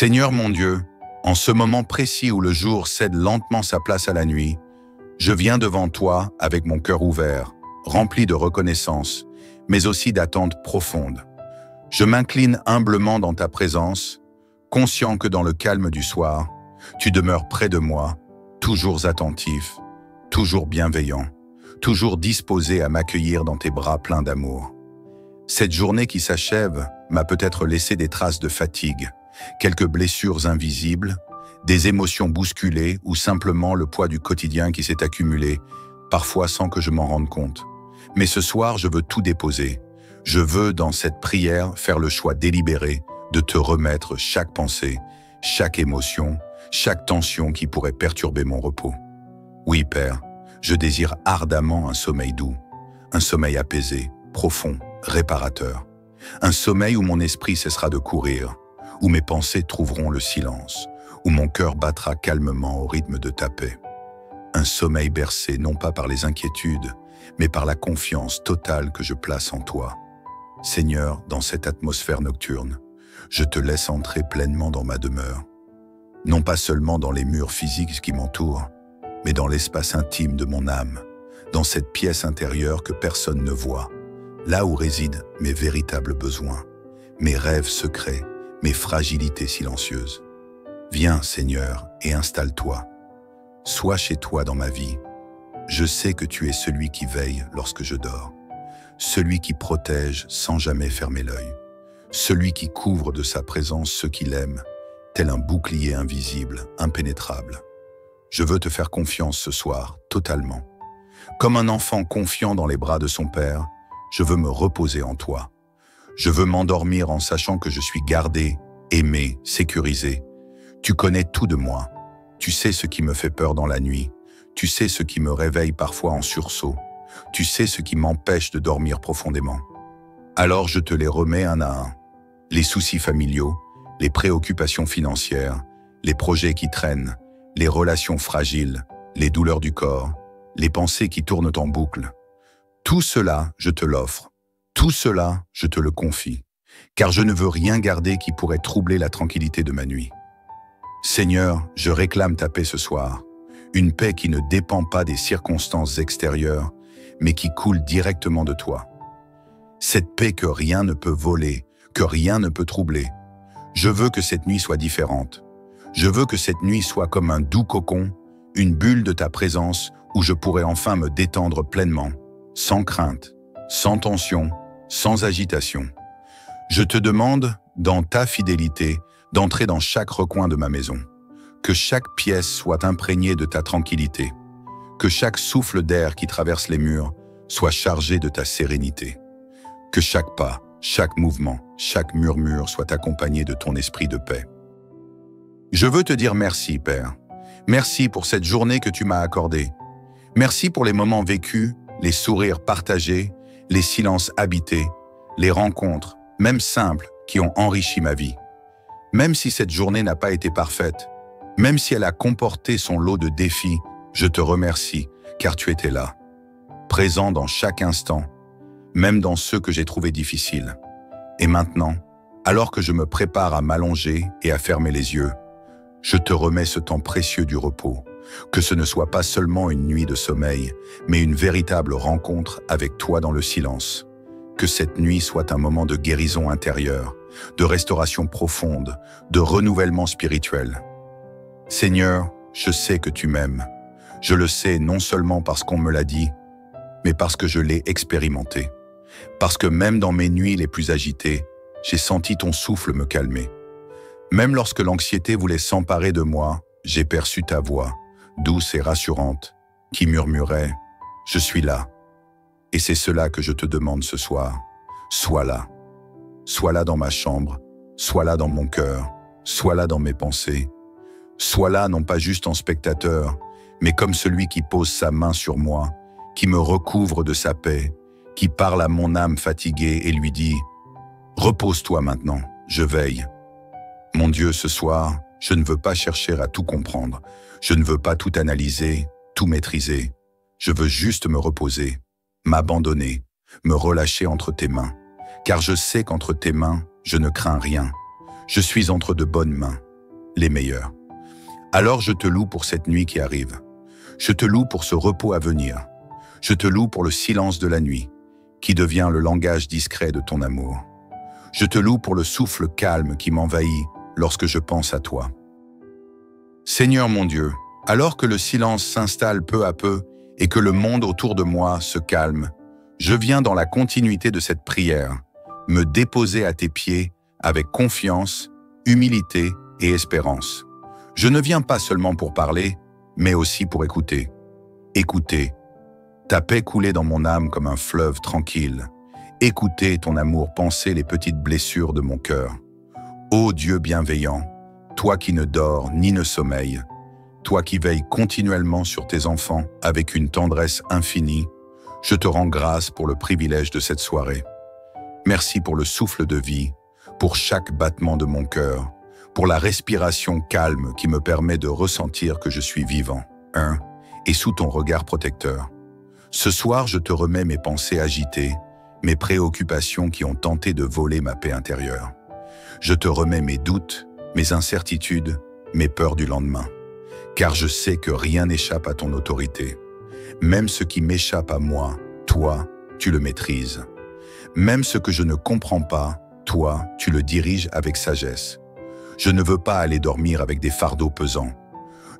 Seigneur mon Dieu, en ce moment précis où le jour cède lentement sa place à la nuit, je viens devant toi avec mon cœur ouvert, rempli de reconnaissance, mais aussi d'attente profonde. Je m'incline humblement dans ta présence, conscient que dans le calme du soir, tu demeures près de moi, toujours attentif, toujours bienveillant, toujours disposé à m'accueillir dans tes bras pleins d'amour. Cette journée qui s'achève m'a peut-être laissé des traces de fatigue, quelques blessures invisibles, des émotions bousculées ou simplement le poids du quotidien qui s'est accumulé, parfois sans que je m'en rende compte. Mais ce soir, je veux tout déposer. Je veux, dans cette prière, faire le choix délibéré de te remettre chaque pensée, chaque émotion, chaque tension qui pourrait perturber mon repos. Oui, Père, je désire ardemment un sommeil doux, un sommeil apaisé, profond, réparateur. Un sommeil où mon esprit cessera de courir, où mes pensées trouveront le silence, où mon cœur battra calmement au rythme de ta paix. Un sommeil bercé non pas par les inquiétudes, mais par la confiance totale que je place en toi. Seigneur, dans cette atmosphère nocturne, je te laisse entrer pleinement dans ma demeure. Non pas seulement dans les murs physiques qui m'entourent, mais dans l'espace intime de mon âme, dans cette pièce intérieure que personne ne voit, là où résident mes véritables besoins, mes rêves secrets, mes fragilités silencieuses. Viens, Seigneur, et installe-toi. Sois chez toi dans ma vie. Je sais que tu es celui qui veille lorsque je dors, celui qui protège sans jamais fermer l'œil, celui qui couvre de sa présence ceux qui l'aiment, tel un bouclier invisible, impénétrable. Je veux te faire confiance ce soir, totalement. Comme un enfant confiant dans les bras de son père, je veux me reposer en toi. Je veux m'endormir en sachant que je suis gardé, aimé, sécurisé. Tu connais tout de moi. Tu sais ce qui me fait peur dans la nuit. Tu sais ce qui me réveille parfois en sursaut. Tu sais ce qui m'empêche de dormir profondément. Alors je te les remets un à un. Les soucis familiaux, les préoccupations financières, les projets qui traînent, les relations fragiles, les douleurs du corps, les pensées qui tournent en boucle. Tout cela, je te l'offre. Tout cela, je te le confie, car je ne veux rien garder qui pourrait troubler la tranquillité de ma nuit. Seigneur, je réclame ta paix ce soir, une paix qui ne dépend pas des circonstances extérieures, mais qui coule directement de toi. Cette paix que rien ne peut voler, que rien ne peut troubler. Je veux que cette nuit soit différente. Je veux que cette nuit soit comme un doux cocon, une bulle de ta présence où je pourrais enfin me détendre pleinement, sans crainte, sans tension, sans agitation. Je te demande, dans ta fidélité, d'entrer dans chaque recoin de ma maison. Que chaque pièce soit imprégnée de ta tranquillité. Que chaque souffle d'air qui traverse les murs soit chargé de ta sérénité. Que chaque pas, chaque mouvement, chaque murmure soit accompagné de ton esprit de paix. Je veux te dire merci, Père. Merci pour cette journée que tu m'as accordée. Merci pour les moments vécus, les sourires partagés, les silences habités, les rencontres, même simples, qui ont enrichi ma vie. Même si cette journée n'a pas été parfaite, même si elle a comporté son lot de défis, je te remercie, car tu étais là, présent dans chaque instant, même dans ceux que j'ai trouvés difficiles. Et maintenant, alors que je me prépare à m'allonger et à fermer les yeux, je te remets ce temps précieux du repos, que ce ne soit pas seulement une nuit de sommeil, mais une véritable rencontre avec toi dans le silence. Que cette nuit soit un moment de guérison intérieure, de restauration profonde, de renouvellement spirituel. Seigneur, je sais que tu m'aimes. Je le sais non seulement parce qu'on me l'a dit, mais parce que je l'ai expérimenté. Parce que même dans mes nuits les plus agitées, j'ai senti ton souffle me calmer. Même lorsque l'anxiété voulait s'emparer de moi, j'ai perçu ta voix, douce et rassurante, qui murmurait « Je suis là ». Et c'est cela que je te demande ce soir. Sois là. Sois là dans ma chambre, sois là dans mon cœur, sois là dans mes pensées. Sois là non pas juste en spectateur, mais comme celui qui pose sa main sur moi, qui me recouvre de sa paix, qui parle à mon âme fatiguée et lui dit « Repose-toi maintenant, je veille ». Mon Dieu, ce soir, je ne veux pas chercher à tout comprendre. Je ne veux pas tout analyser, tout maîtriser. Je veux juste me reposer, m'abandonner, me relâcher entre tes mains. Car je sais qu'entre tes mains, je ne crains rien. Je suis entre de bonnes mains, les meilleurs. Alors je te loue pour cette nuit qui arrive. Je te loue pour ce repos à venir. Je te loue pour le silence de la nuit, qui devient le langage discret de ton amour. Je te loue pour le souffle calme qui m'envahit lorsque je pense à toi. Seigneur mon Dieu, alors que le silence s'installe peu à peu et que le monde autour de moi se calme, je viens dans la continuité de cette prière, me déposer à tes pieds avec confiance, humilité et espérance. Je ne viens pas seulement pour parler, mais aussi pour écouter. Écouter. Ta paix couler dans mon âme comme un fleuve tranquille. Écouter ton amour panser les petites blessures de mon cœur. Ô Dieu bienveillant, toi qui ne dors ni ne sommeilles, toi qui veilles continuellement sur tes enfants avec une tendresse infinie, je te rends grâce pour le privilège de cette soirée. Merci pour le souffle de vie, pour chaque battement de mon cœur, pour la respiration calme qui me permet de ressentir que je suis vivant, et sous ton regard protecteur. Ce soir, je te remets mes pensées agitées, mes préoccupations qui ont tenté de voler ma paix intérieure. Je te remets mes doutes, mes incertitudes, mes peurs du lendemain. Car je sais que rien n'échappe à ton autorité. Même ce qui m'échappe à moi, toi, tu le maîtrises. Même ce que je ne comprends pas, toi, tu le diriges avec sagesse. Je ne veux pas aller dormir avec des fardeaux pesants.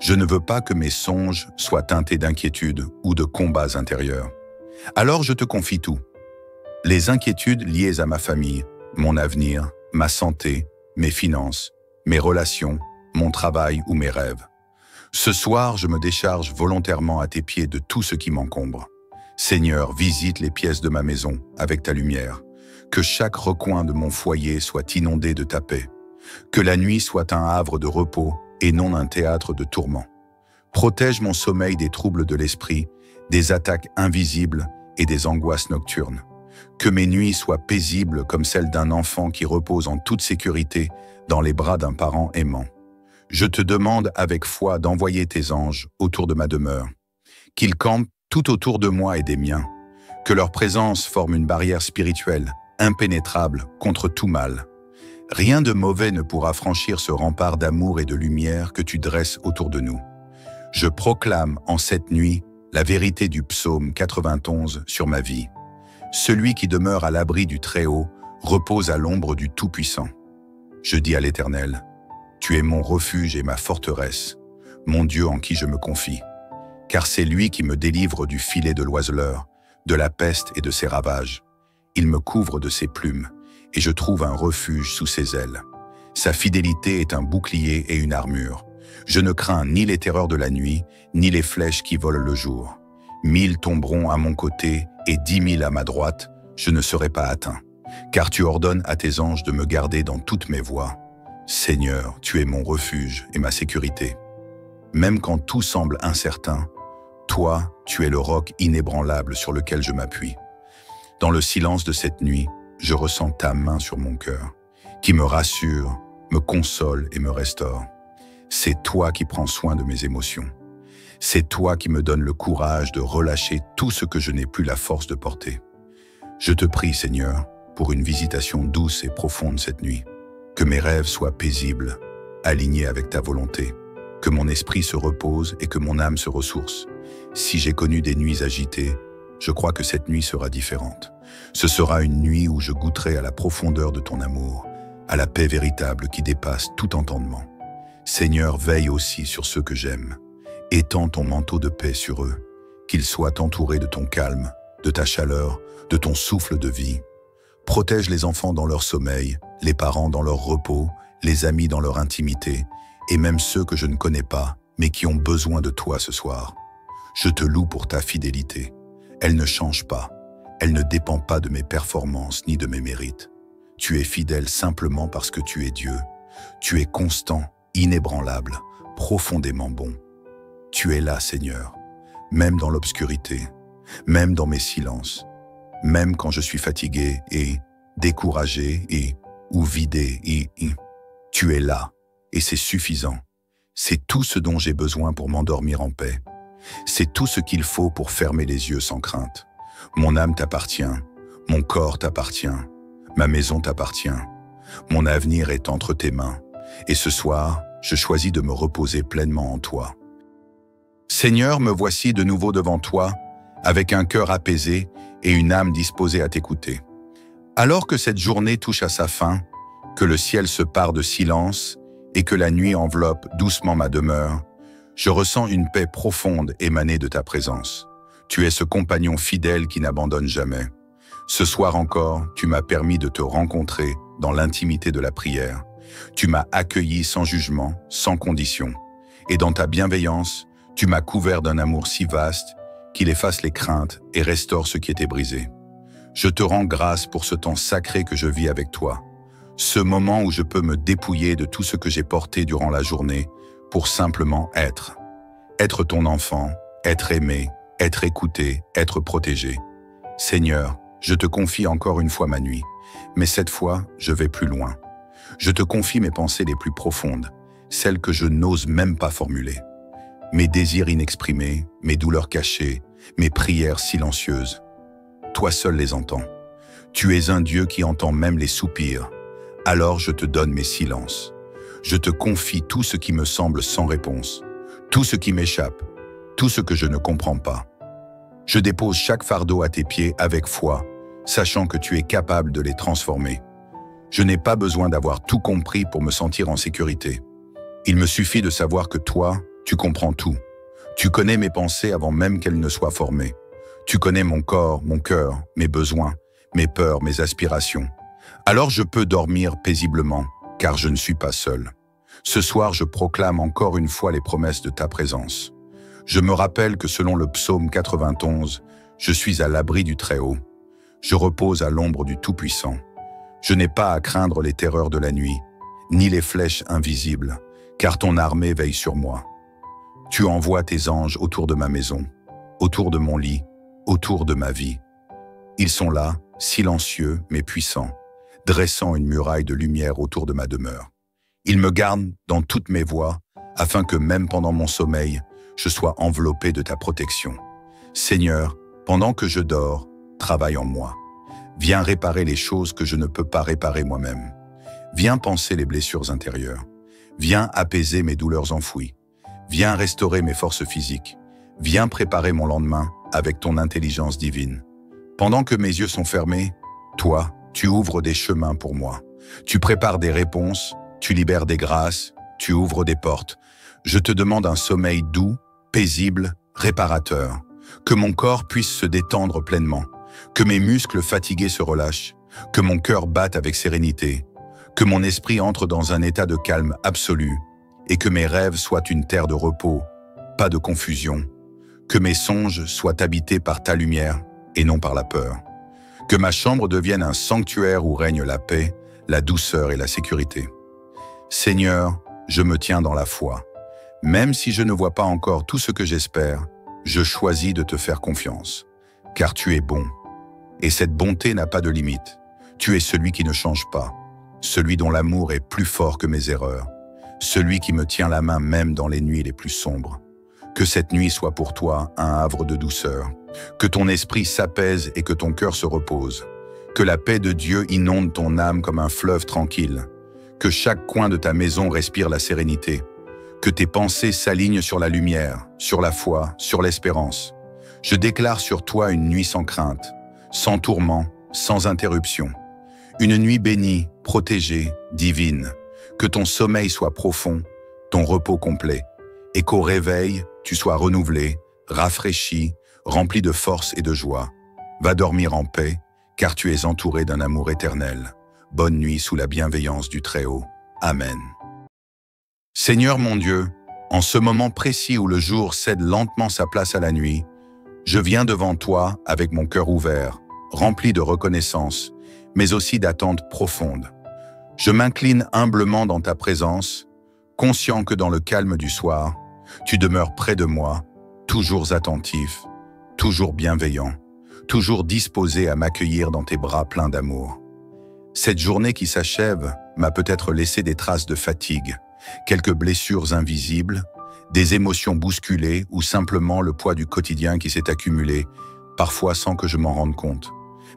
Je ne veux pas que mes songes soient teintés d'inquiétudes ou de combats intérieurs. Alors je te confie tout. Les inquiétudes liées à ma famille, mon avenir, ma santé, mes finances, mes relations, mon travail ou mes rêves. Ce soir, je me décharge volontairement à tes pieds de tout ce qui m'encombre. Seigneur, visite les pièces de ma maison avec ta lumière. Que chaque recoin de mon foyer soit inondé de ta paix. Que la nuit soit un havre de repos et non un théâtre de tourments. Protège mon sommeil des troubles de l'esprit, des attaques invisibles et des angoisses nocturnes. Que mes nuits soient paisibles comme celles d'un enfant qui repose en toute sécurité dans les bras d'un parent aimant. Je te demande avec foi d'envoyer tes anges autour de ma demeure, qu'ils campent tout autour de moi et des miens, que leur présence forme une barrière spirituelle, impénétrable contre tout mal. Rien de mauvais ne pourra franchir ce rempart d'amour et de lumière que tu dresses autour de nous. Je proclame en cette nuit la vérité du psaume 91 sur ma vie. Celui qui demeure à l'abri du Très-Haut repose à l'ombre du Tout-Puissant. Je dis à l'Éternel, tu es mon refuge et ma forteresse, mon Dieu en qui je me confie. Car c'est lui qui me délivre du filet de l'oiseleur, de la peste et de ses ravages. Il me couvre de ses plumes, et je trouve un refuge sous ses ailes. Sa fidélité est un bouclier et une armure. Je ne crains ni les terreurs de la nuit, ni les flèches qui volent le jour. 1000 tomberont à mon côté et 10 000 à ma droite, je ne serai pas atteint. Car tu ordonnes à tes anges de me garder dans toutes mes voies. Seigneur, tu es mon refuge et ma sécurité. Même quand tout semble incertain, toi, tu es le roc inébranlable sur lequel je m'appuie. Dans le silence de cette nuit, je ressens ta main sur mon cœur, qui me rassure, me console et me restaure. C'est toi qui prends soin de mes émotions. C'est toi qui me donnes le courage de relâcher tout ce que je n'ai plus la force de porter. Je te prie, Seigneur, pour une visitation douce et profonde cette nuit. Que mes rêves soient paisibles, alignés avec ta volonté. Que mon esprit se repose et que mon âme se ressource. Si j'ai connu des nuits agitées, je crois que cette nuit sera différente. Ce sera une nuit où je goûterai à la profondeur de ton amour, à la paix véritable qui dépasse tout entendement. Seigneur, veille aussi sur ceux que j'aime. Étends ton manteau de paix sur eux, qu'ils soient entourés de ton calme, de ta chaleur, de ton souffle de vie. Protège les enfants dans leur sommeil, les parents dans leur repos, les amis dans leur intimité, et même ceux que je ne connais pas, mais qui ont besoin de toi ce soir. Je te loue pour ta fidélité. Elle ne change pas. Elle ne dépend pas de mes performances ni de mes mérites. Tu es fidèle simplement parce que tu es Dieu. Tu es constant, inébranlable, profondément bon. Tu es là, Seigneur, même dans l'obscurité, même dans mes silences, même quand je suis fatigué et découragé ou vidé tu es là et c'est suffisant. C'est tout ce dont j'ai besoin pour m'endormir en paix. C'est tout ce qu'il faut pour fermer les yeux sans crainte. Mon âme t'appartient, mon corps t'appartient, ma maison t'appartient. Mon avenir est entre tes mains. Et ce soir, je choisis de me reposer pleinement en toi. Seigneur, me voici de nouveau devant toi, avec un cœur apaisé et une âme disposée à t'écouter. Alors que cette journée touche à sa fin, que le ciel se pare de silence et que la nuit enveloppe doucement ma demeure, je ressens une paix profonde émanée de ta présence. Tu es ce compagnon fidèle qui n'abandonne jamais. Ce soir encore, tu m'as permis de te rencontrer dans l'intimité de la prière. Tu m'as accueilli sans jugement, sans condition. Et dans ta bienveillance, tu m'as couvert d'un amour si vaste qu'il efface les craintes et restaure ce qui était brisé. Je te rends grâce pour ce temps sacré que je vis avec toi. Ce moment où je peux me dépouiller de tout ce que j'ai porté durant la journée pour simplement être. Être ton enfant, être aimé, être écouté, être protégé. Seigneur, je te confie encore une fois ma nuit, mais cette fois, je vais plus loin. Je te confie mes pensées les plus profondes, celles que je n'ose même pas formuler. Mes désirs inexprimés, mes douleurs cachées, mes prières silencieuses. Toi seul les entends. Tu es un Dieu qui entend même les soupirs. Alors je te donne mes silences. Je te confie tout ce qui me semble sans réponse, tout ce qui m'échappe, tout ce que je ne comprends pas. Je dépose chaque fardeau à tes pieds avec foi, sachant que tu es capable de les transformer. Je n'ai pas besoin d'avoir tout compris pour me sentir en sécurité. Il me suffit de savoir que toi, tu comprends tout. Tu connais mes pensées avant même qu'elles ne soient formées. Tu connais mon corps, mon cœur, mes besoins, mes peurs, mes aspirations. Alors je peux dormir paisiblement, car je ne suis pas seul. Ce soir, je proclame encore une fois les promesses de ta présence. Je me rappelle que selon le psaume 91, je suis à l'abri du Très-Haut. Je repose à l'ombre du Tout-Puissant. Je n'ai pas à craindre les terreurs de la nuit, ni les flèches invisibles, car ton armée veille sur moi. Tu envoies tes anges autour de ma maison, autour de mon lit, autour de ma vie. Ils sont là, silencieux mais puissants, dressant une muraille de lumière autour de ma demeure. Ils me gardent dans toutes mes voies, afin que même pendant mon sommeil, je sois enveloppé de ta protection. Seigneur, pendant que je dors, travaille en moi. Viens réparer les choses que je ne peux pas réparer moi-même. Viens panser les blessures intérieures. Viens apaiser mes douleurs enfouies. Viens restaurer mes forces physiques. Viens préparer mon lendemain avec ton intelligence divine. Pendant que mes yeux sont fermés, toi, tu ouvres des chemins pour moi. Tu prépares des réponses, tu libères des grâces, tu ouvres des portes. Je te demande un sommeil doux, paisible, réparateur. Que mon corps puisse se détendre pleinement. Que mes muscles fatigués se relâchent. Que mon cœur batte avec sérénité. Que mon esprit entre dans un état de calme absolu. Et que mes rêves soient une terre de repos, pas de confusion. Que mes songes soient habités par ta lumière et non par la peur. Que ma chambre devienne un sanctuaire où règne la paix, la douceur et la sécurité. Seigneur, je me tiens dans la foi. Même si je ne vois pas encore tout ce que j'espère, je choisis de te faire confiance, car tu es bon. Et cette bonté n'a pas de limite. Tu es celui qui ne change pas, celui dont l'amour est plus fort que mes erreurs, celui qui me tient la main même dans les nuits les plus sombres. Que cette nuit soit pour toi un havre de douceur, que ton esprit s'apaise et que ton cœur se repose, que la paix de Dieu inonde ton âme comme un fleuve tranquille, que chaque coin de ta maison respire la sérénité, que tes pensées s'alignent sur la lumière, sur la foi, sur l'espérance. Je déclare sur toi une nuit sans crainte, sans tourment, sans interruption. Une nuit bénie, protégée, divine. Que ton sommeil soit profond, ton repos complet, et qu'au réveil, tu sois renouvelé, rafraîchi, rempli de force et de joie. Va dormir en paix, car tu es entouré d'un amour éternel. Bonne nuit sous la bienveillance du Très-Haut. Amen. Seigneur mon Dieu, en ce moment précis où le jour cède lentement sa place à la nuit, je viens devant toi avec mon cœur ouvert, rempli de reconnaissance, mais aussi d'attente profonde. Je m'incline humblement dans ta présence, conscient que dans le calme du soir, tu demeures près de moi, toujours attentif, toujours bienveillant, toujours disposé à m'accueillir dans tes bras pleins d'amour. Cette journée qui s'achève m'a peut-être laissé des traces de fatigue, quelques blessures invisibles, des émotions bousculées ou simplement le poids du quotidien qui s'est accumulé, parfois sans que je m'en rende compte.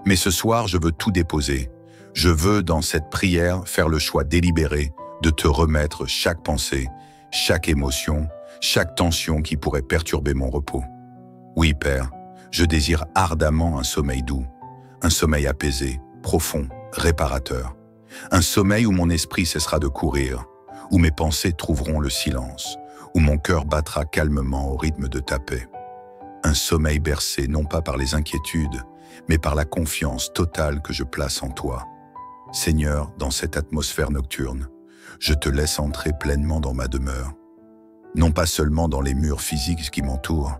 Mais ce soir, je veux tout déposer. Je veux, dans cette prière, faire le choix délibéré de te remettre chaque pensée, chaque émotion, chaque tension qui pourrait perturber mon repos. Oui, Père, je désire ardemment un sommeil doux, un sommeil apaisé, profond, réparateur. Un sommeil où mon esprit cessera de courir, où mes pensées trouveront le silence, où mon cœur battra calmement au rythme de ta paix. Un sommeil bercé non pas par les inquiétudes, mais par la confiance totale que je place en toi. Seigneur, dans cette atmosphère nocturne, je te laisse entrer pleinement dans ma demeure. Non pas seulement dans les murs physiques qui m'entourent,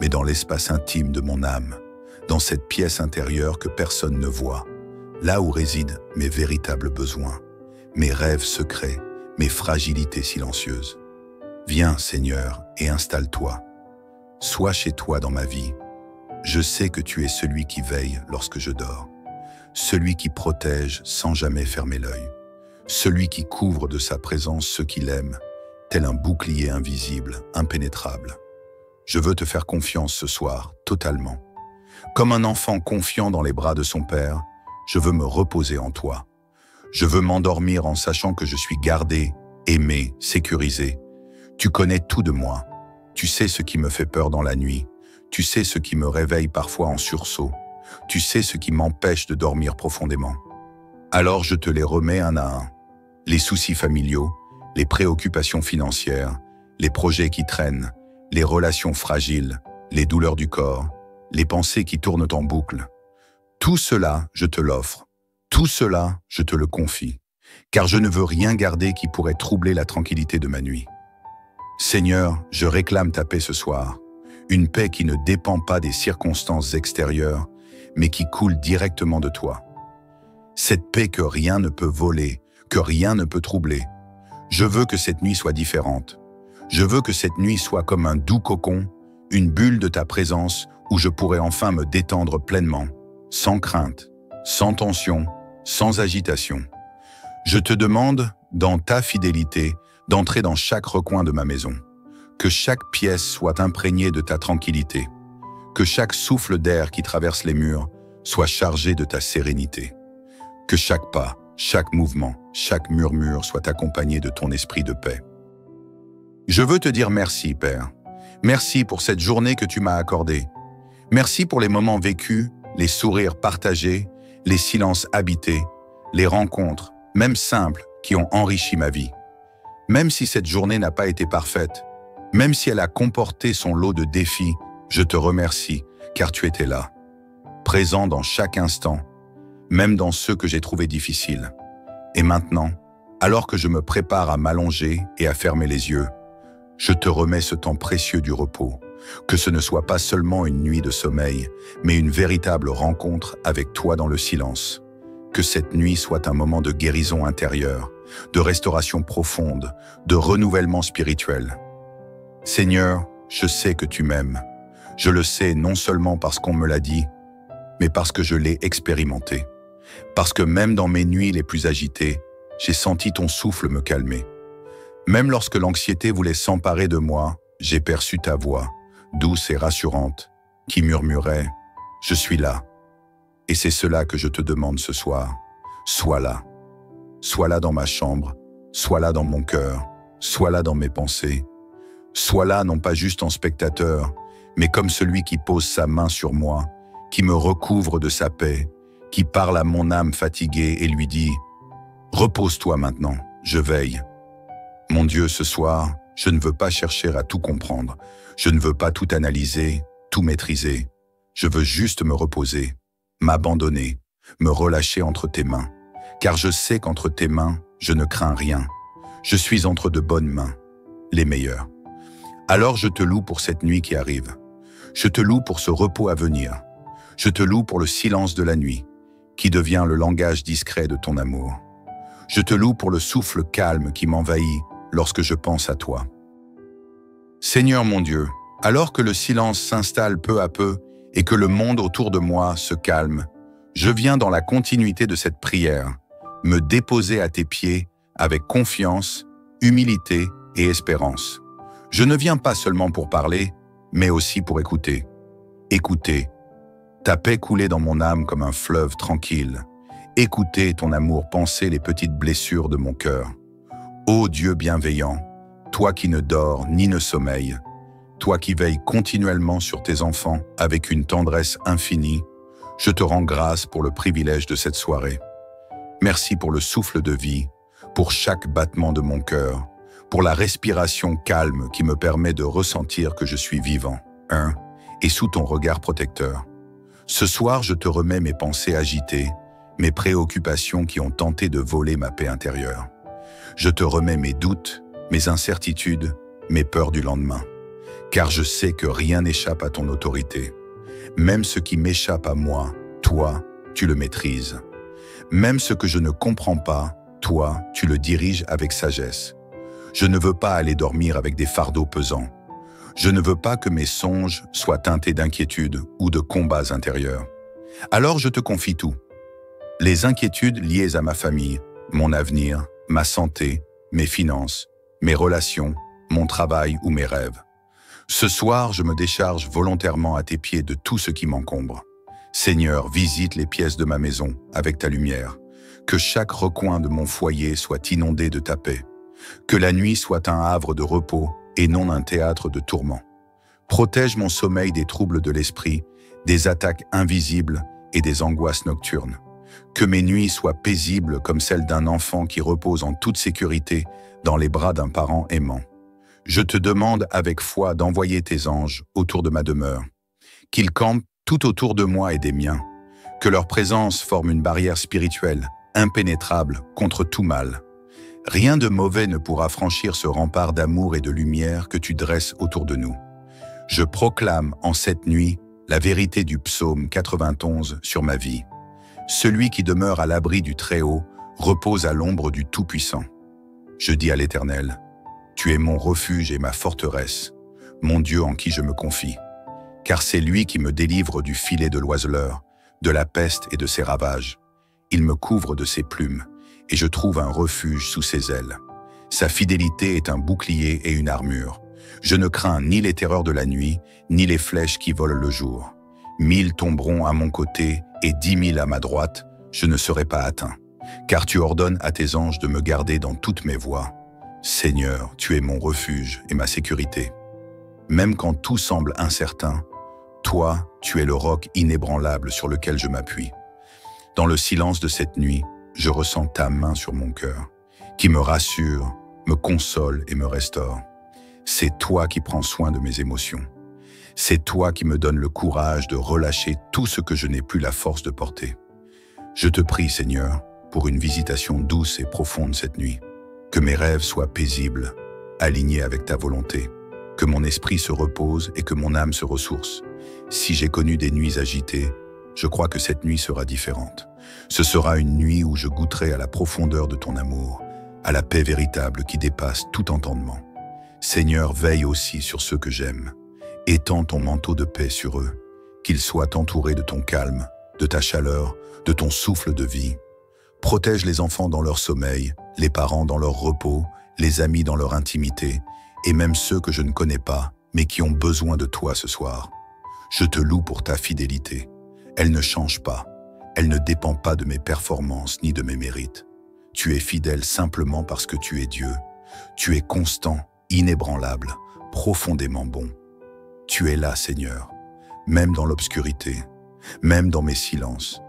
mais dans l'espace intime de mon âme, dans cette pièce intérieure que personne ne voit, là où résident mes véritables besoins, mes rêves secrets, mes fragilités silencieuses. Viens, Seigneur, et installe-toi. Sois chez toi dans ma vie. Je sais que tu es celui qui veille lorsque je dors, celui qui protège sans jamais fermer l'œil, celui qui couvre de sa présence ceux qui l'aiment, tel un bouclier invisible, impénétrable. Je veux te faire confiance ce soir, totalement. Comme un enfant confiant dans les bras de son père, je veux me reposer en toi. Je veux m'endormir en sachant que je suis gardé, aimé, sécurisé. Tu connais tout de moi. Tu sais ce qui me fait peur dans la nuit. Tu sais ce qui me réveille parfois en sursaut. Tu sais ce qui m'empêche de dormir profondément. Alors je te les remets un à un. Les soucis familiaux, les préoccupations financières, les projets qui traînent, les relations fragiles, les douleurs du corps, les pensées qui tournent en boucle. Tout cela, je te l'offre. Tout cela, je te le confie, car je ne veux rien garder qui pourrait troubler la tranquillité de ma nuit. Seigneur, je réclame ta paix ce soir, une paix qui ne dépend pas des circonstances extérieures, mais qui coule directement de toi. Cette paix que rien ne peut voler, que rien ne peut troubler. Je veux que cette nuit soit différente. Je veux que cette nuit soit comme un doux cocon, une bulle de ta présence où je pourrais enfin me détendre pleinement, sans crainte, sans tension, sans agitation. Je te demande, dans ta fidélité, d'entrer dans chaque recoin de ma maison, que chaque pièce soit imprégnée de ta tranquillité, que chaque souffle d'air qui traverse les murs soit chargé de ta sérénité, que chaque pas, chaque mouvement, chaque murmure soit accompagné de ton esprit de paix. Je veux te dire merci, Père. Merci pour cette journée que tu m'as accordée. Merci pour les moments vécus, les sourires partagés, les silences habités, les rencontres, même simples, qui ont enrichi ma vie. Même si cette journée n'a pas été parfaite, même si elle a comporté son lot de défis, je te remercie, car tu étais là, présent dans chaque instant, même dans ceux que j'ai trouvés difficiles. Et maintenant, alors que je me prépare à m'allonger et à fermer les yeux, je te remets ce temps précieux du repos, que ce ne soit pas seulement une nuit de sommeil, mais une véritable rencontre avec toi dans le silence. Que cette nuit soit un moment de guérison intérieure, de restauration profonde, de renouvellement spirituel. Seigneur, je sais que tu m'aimes. Je le sais non seulement parce qu'on me l'a dit, mais parce que je l'ai expérimenté. Parce que même dans mes nuits les plus agitées, j'ai senti ton souffle me calmer. Même lorsque l'anxiété voulait s'emparer de moi, j'ai perçu ta voix, douce et rassurante, qui murmurait « Je suis là ». Et c'est cela que je te demande ce soir. Sois là. Sois là dans ma chambre, sois là dans mon cœur, sois là dans mes pensées. Sois là non pas juste en spectateur, mais comme celui qui pose sa main sur moi, qui me recouvre de sa paix, qui parle à mon âme fatiguée et lui dit « Repose-toi maintenant, je veille ». Mon Dieu, ce soir, je ne veux pas chercher à tout comprendre. Je ne veux pas tout analyser, tout maîtriser. Je veux juste me reposer, m'abandonner, me relâcher entre tes mains. Car je sais qu'entre tes mains, je ne crains rien. Je suis entre de bonnes mains, les meilleures. Alors je te loue pour cette nuit qui arrive. Je te loue pour ce repos à venir. Je te loue pour le silence de la nuit, qui devient le langage discret de ton amour. Je te loue pour le souffle calme qui m'envahit lorsque je pense à toi. Seigneur mon Dieu, alors que le silence s'installe peu à peu et que le monde autour de moi se calme, je viens dans la continuité de cette prière, me déposer à tes pieds avec confiance, humilité et espérance. Je ne viens pas seulement pour parler, mais aussi pour écouter. Écouter. Ta paix couler dans mon âme comme un fleuve tranquille. Écouter ton amour panser les petites blessures de mon cœur. Ô Dieu bienveillant, toi qui ne dors ni ne sommeilles, toi qui veilles continuellement sur tes enfants avec une tendresse infinie, je te rends grâce pour le privilège de cette soirée. Merci pour le souffle de vie, pour chaque battement de mon cœur, pour la respiration calme qui me permet de ressentir que je suis vivant, et sous ton regard protecteur. Ce soir, je te remets mes pensées agitées, mes préoccupations qui ont tenté de voler ma paix intérieure. Je te remets mes doutes, mes incertitudes, mes peurs du lendemain. Car je sais que rien n'échappe à ton autorité. Même ce qui m'échappe à moi, toi, tu le maîtrises. Même ce que je ne comprends pas, toi, tu le diriges avec sagesse. Je ne veux pas aller dormir avec des fardeaux pesants. Je ne veux pas que mes songes soient teintés d'inquiétudes ou de combats intérieurs. Alors je te confie tout. Les inquiétudes liées à ma famille, mon avenir, ma santé, mes finances, mes relations, mon travail ou mes rêves. Ce soir, je me décharge volontairement à tes pieds de tout ce qui m'encombre. Seigneur, visite les pièces de ma maison avec ta lumière. Que chaque recoin de mon foyer soit inondé de ta paix. Que la nuit soit un havre de repos et non un théâtre de tourments. Protège mon sommeil des troubles de l'esprit, des attaques invisibles et des angoisses nocturnes. Que mes nuits soient paisibles comme celles d'un enfant qui repose en toute sécurité dans les bras d'un parent aimant. Je te demande avec foi d'envoyer tes anges autour de ma demeure, qu'ils campent tout autour de moi et des miens, que leur présence forme une barrière spirituelle, impénétrable contre tout mal. Rien de mauvais ne pourra franchir ce rempart d'amour et de lumière que tu dresses autour de nous. Je proclame en cette nuit la vérité du psaume 91 sur ma vie. Celui qui demeure à l'abri du Très-Haut repose à l'ombre du Tout-Puissant. Je dis à l'Éternel, tu es mon refuge et ma forteresse, mon Dieu en qui je me confie. Car c'est lui qui me délivre du filet de l'oiseleur, de la peste et de ses ravages. Il me couvre de ses plumes, et je trouve un refuge sous ses ailes. Sa fidélité est un bouclier et une armure. Je ne crains ni les terreurs de la nuit, ni les flèches qui volent le jour. 1000 tomberont à mon côté et 10 000 à ma droite, je ne serai pas atteint. Car tu ordonnes à tes anges de me garder dans toutes mes voies. Seigneur, tu es mon refuge et ma sécurité. Même quand tout semble incertain, toi, tu es le roc inébranlable sur lequel je m'appuie. Dans le silence de cette nuit, je ressens ta main sur mon cœur, qui me rassure, me console et me restaure. C'est toi qui prends soin de mes émotions. C'est toi qui me donnes le courage de relâcher tout ce que je n'ai plus la force de porter. Je te prie, Seigneur, pour une visitation douce et profonde cette nuit. Que mes rêves soient paisibles, alignés avec ta volonté. Que mon esprit se repose et que mon âme se ressource. Si j'ai connu des nuits agitées, je crois que cette nuit sera différente. Ce sera une nuit où je goûterai à la profondeur de ton amour, à la paix véritable qui dépasse tout entendement. Seigneur, veille aussi sur ceux que j'aime. Étends ton manteau de paix sur eux, qu'ils soient entourés de ton calme, de ta chaleur, de ton souffle de vie. Protège les enfants dans leur sommeil, les parents dans leur repos, les amis dans leur intimité, et même ceux que je ne connais pas, mais qui ont besoin de toi ce soir. Je te loue pour ta fidélité. Elle ne change pas. Elle ne dépend pas de mes performances ni de mes mérites. Tu es fidèle simplement parce que tu es Dieu. Tu es constant, inébranlable, profondément bon. Tu es là, Seigneur, même dans l'obscurité, même dans mes silences,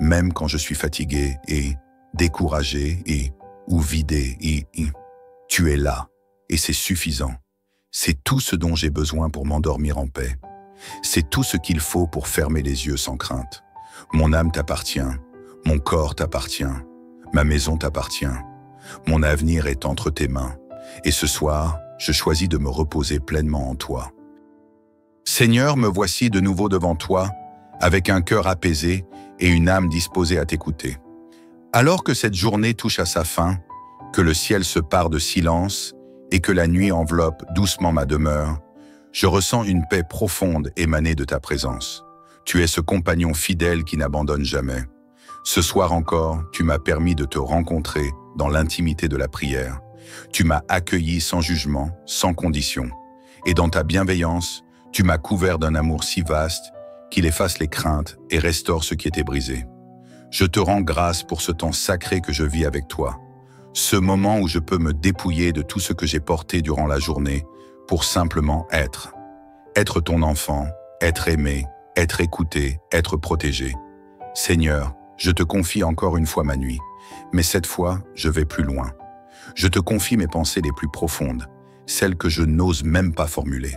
même quand je suis fatigué et découragé ou vidé. Tu es là, et c'est suffisant. C'est tout ce dont j'ai besoin pour m'endormir en paix. C'est tout ce qu'il faut pour fermer les yeux sans crainte. Mon âme t'appartient, mon corps t'appartient, ma maison t'appartient. Mon avenir est entre tes mains, et ce soir, je choisis de me reposer pleinement en toi. Seigneur, me voici de nouveau devant toi, avec un cœur apaisé et une âme disposée à t'écouter. Alors que cette journée touche à sa fin, que le ciel se pare de silence et que la nuit enveloppe doucement ma demeure, je ressens une paix profonde émanée de ta présence. Tu es ce compagnon fidèle qui n'abandonne jamais. Ce soir encore, tu m'as permis de te rencontrer dans l'intimité de la prière. Tu m'as accueilli sans jugement, sans condition. Et dans ta bienveillance, tu m'as couvert d'un amour si vaste qu'il efface les craintes et restaure ce qui était brisé. Je te rends grâce pour ce temps sacré que je vis avec toi. Ce moment où je peux me dépouiller de tout ce que j'ai porté durant la journée pour simplement être. Être ton enfant, être aimé, être écouté, être protégé. Seigneur, je te confie encore une fois ma nuit, mais cette fois, je vais plus loin. Je te confie mes pensées les plus profondes, celles que je n'ose même pas formuler.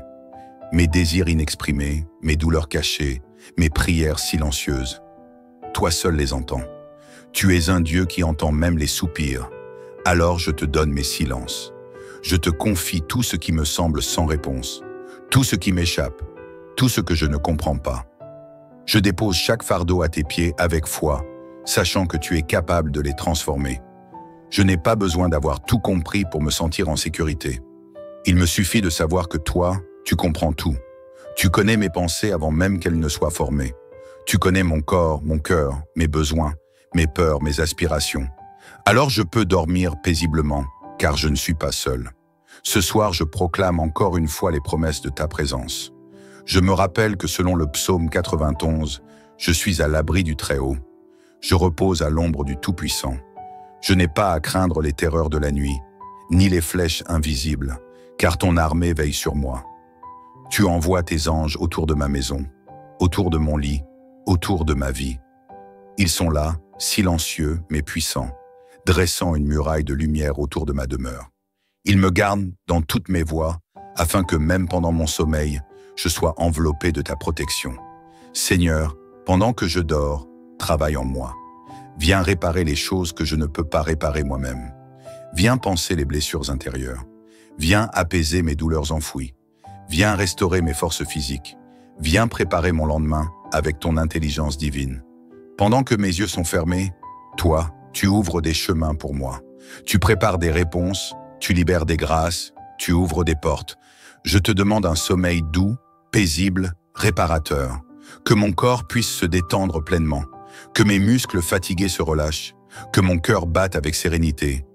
Mes désirs inexprimés, mes douleurs cachées, mes prières silencieuses. Toi seul les entends. Tu es un Dieu qui entend même les soupirs. Alors je te donne mes silences. Je te confie tout ce qui me semble sans réponse, tout ce qui m'échappe, tout ce que je ne comprends pas. Je dépose chaque fardeau à tes pieds avec foi, sachant que tu es capable de les transformer. Je n'ai pas besoin d'avoir tout compris pour me sentir en sécurité. Il me suffit de savoir que toi, tu comprends tout. Tu connais mes pensées avant même qu'elles ne soient formées. Tu connais mon corps, mon cœur, mes besoins, mes peurs, mes aspirations. Alors je peux dormir paisiblement, car je ne suis pas seul. Ce soir, je proclame encore une fois les promesses de ta présence. Je me rappelle que selon le psaume 91, je suis à l'abri du Très-Haut. Je repose à l'ombre du Tout-Puissant. Je n'ai pas à craindre les terreurs de la nuit, ni les flèches invisibles, car ton armée veille sur moi. Tu envoies tes anges autour de ma maison, autour de mon lit, autour de ma vie. Ils sont là, silencieux mais puissants, dressant une muraille de lumière autour de ma demeure. Ils me gardent dans toutes mes voies, afin que même pendant mon sommeil, je sois enveloppé de ta protection. Seigneur, pendant que je dors, travaille en moi. Viens réparer les choses que je ne peux pas réparer moi-même. Viens panser les blessures intérieures. Viens apaiser mes douleurs enfouies. Viens restaurer mes forces physiques. Viens préparer mon lendemain avec ton intelligence divine. Pendant que mes yeux sont fermés, toi, tu ouvres des chemins pour moi. Tu prépares des réponses, tu libères des grâces, tu ouvres des portes. Je te demande un sommeil doux, paisible, réparateur. Que mon corps puisse se détendre pleinement. Que mes muscles fatigués se relâchent. Que mon cœur batte avec sérénité.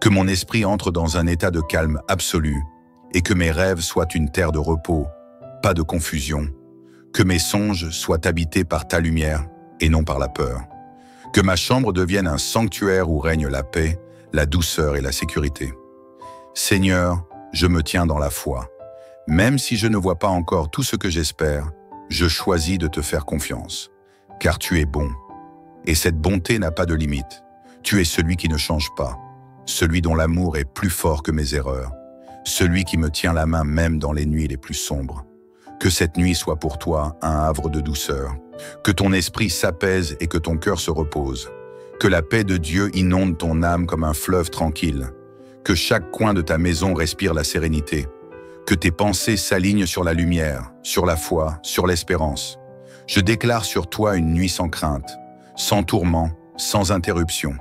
Que mon esprit entre dans un état de calme absolu. Et que mes rêves soient une terre de repos, pas de confusion. Que mes songes soient habités par ta lumière et non par la peur. Que ma chambre devienne un sanctuaire où règne la paix, la douceur et la sécurité. Seigneur, je me tiens dans la foi. Même si je ne vois pas encore tout ce que j'espère, je choisis de te faire confiance, car tu es bon. Et cette bonté n'a pas de limite. Tu es celui qui ne change pas, celui dont l'amour est plus fort que mes erreurs, celui qui me tient la main même dans les nuits les plus sombres. Que cette nuit soit pour toi un havre de douceur, que ton esprit s'apaise et que ton cœur se repose, que la paix de Dieu inonde ton âme comme un fleuve tranquille, que chaque coin de ta maison respire la sérénité, que tes pensées s'alignent sur la lumière, sur la foi, sur l'espérance. Je déclare sur toi une nuit sans crainte, sans tourment, sans interruption.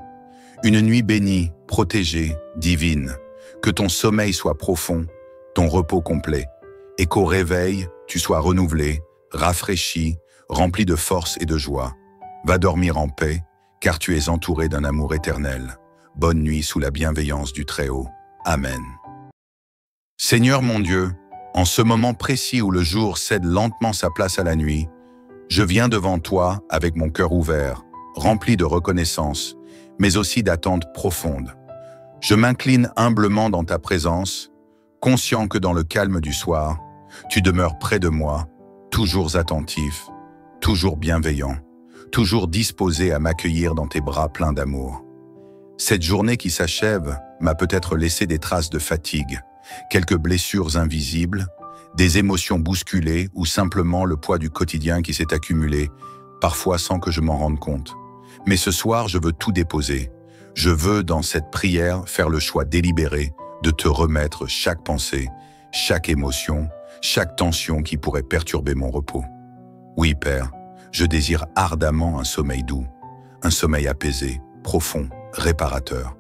Une nuit bénie, protégée, divine. Que ton sommeil soit profond, ton repos complet, et qu'au réveil, tu sois renouvelé, rafraîchi, rempli de force et de joie. Va dormir en paix, car tu es entouré d'un amour éternel. Bonne nuit sous la bienveillance du Très-Haut. Amen. Seigneur mon Dieu, en ce moment précis où le jour cède lentement sa place à la nuit, je viens devant toi avec mon cœur ouvert, rempli de reconnaissance, mais aussi d'attente profonde. Je m'incline humblement dans ta présence, conscient que dans le calme du soir, tu demeures près de moi, toujours attentif, toujours bienveillant, toujours disposé à m'accueillir dans tes bras pleins d'amour. Cette journée qui s'achève m'a peut-être laissé des traces de fatigue, quelques blessures invisibles, des émotions bousculées ou simplement le poids du quotidien qui s'est accumulé, parfois sans que je m'en rende compte. Mais ce soir, je veux tout déposer. Je veux, dans cette prière, faire le choix délibéré de te remettre chaque pensée, chaque émotion, chaque tension qui pourrait perturber mon repos. Oui, Père, je désire ardemment un sommeil doux, un sommeil apaisé, profond, réparateur.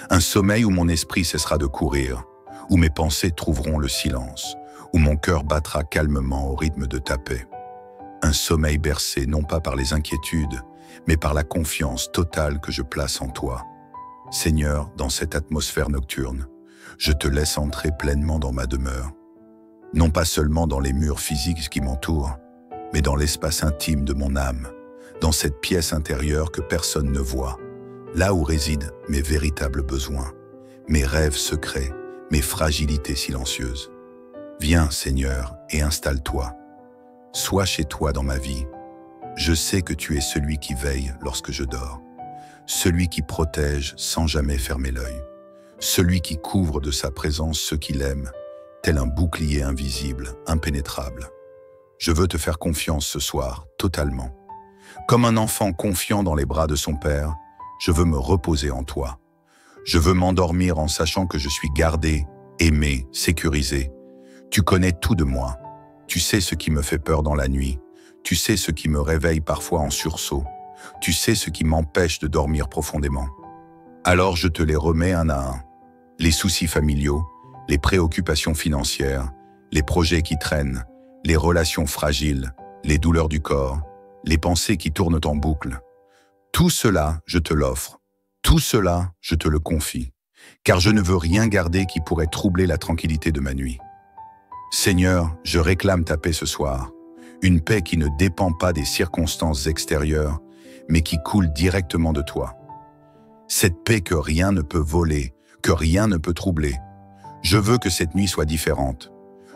Un sommeil où mon esprit cessera de courir, où mes pensées trouveront le silence, où mon cœur battra calmement au rythme de ta paix. Un sommeil bercé non pas par les inquiétudes, mais par la confiance totale que je place en toi. Seigneur, dans cette atmosphère nocturne, je te laisse entrer pleinement dans ma demeure. Non pas seulement dans les murs physiques qui m'entourent, mais dans l'espace intime de mon âme, dans cette pièce intérieure que personne ne voit, là où résident mes véritables besoins. mes rêves secrets, mes fragilités silencieuses. Viens, Seigneur, et installe-toi. Sois chez toi dans ma vie. Je sais que tu es celui qui veille lorsque je dors, celui qui protège sans jamais fermer l'œil, celui qui couvre de sa présence ceux qui l'aiment, tel un bouclier invisible, impénétrable. Je veux te faire confiance ce soir, totalement. Comme un enfant confiant dans les bras de son père, je veux me reposer en toi. Je veux m'endormir en sachant que je suis gardé, aimé, sécurisé. Tu connais tout de moi. Tu sais ce qui me fait peur dans la nuit. Tu sais ce qui me réveille parfois en sursaut. Tu sais ce qui m'empêche de dormir profondément. Alors je te les remets un à un. Les soucis familiaux, les préoccupations financières, les projets qui traînent, les relations fragiles, les douleurs du corps, les pensées qui tournent en boucle. Tout cela, je te l'offre. Tout cela, je te le confie. Car je ne veux rien garder qui pourrait troubler la tranquillité de ma nuit. Seigneur, je réclame ta paix ce soir. Une paix qui ne dépend pas des circonstances extérieures, mais qui coule directement de toi. Cette paix que rien ne peut voler, que rien ne peut troubler. Je veux que cette nuit soit différente.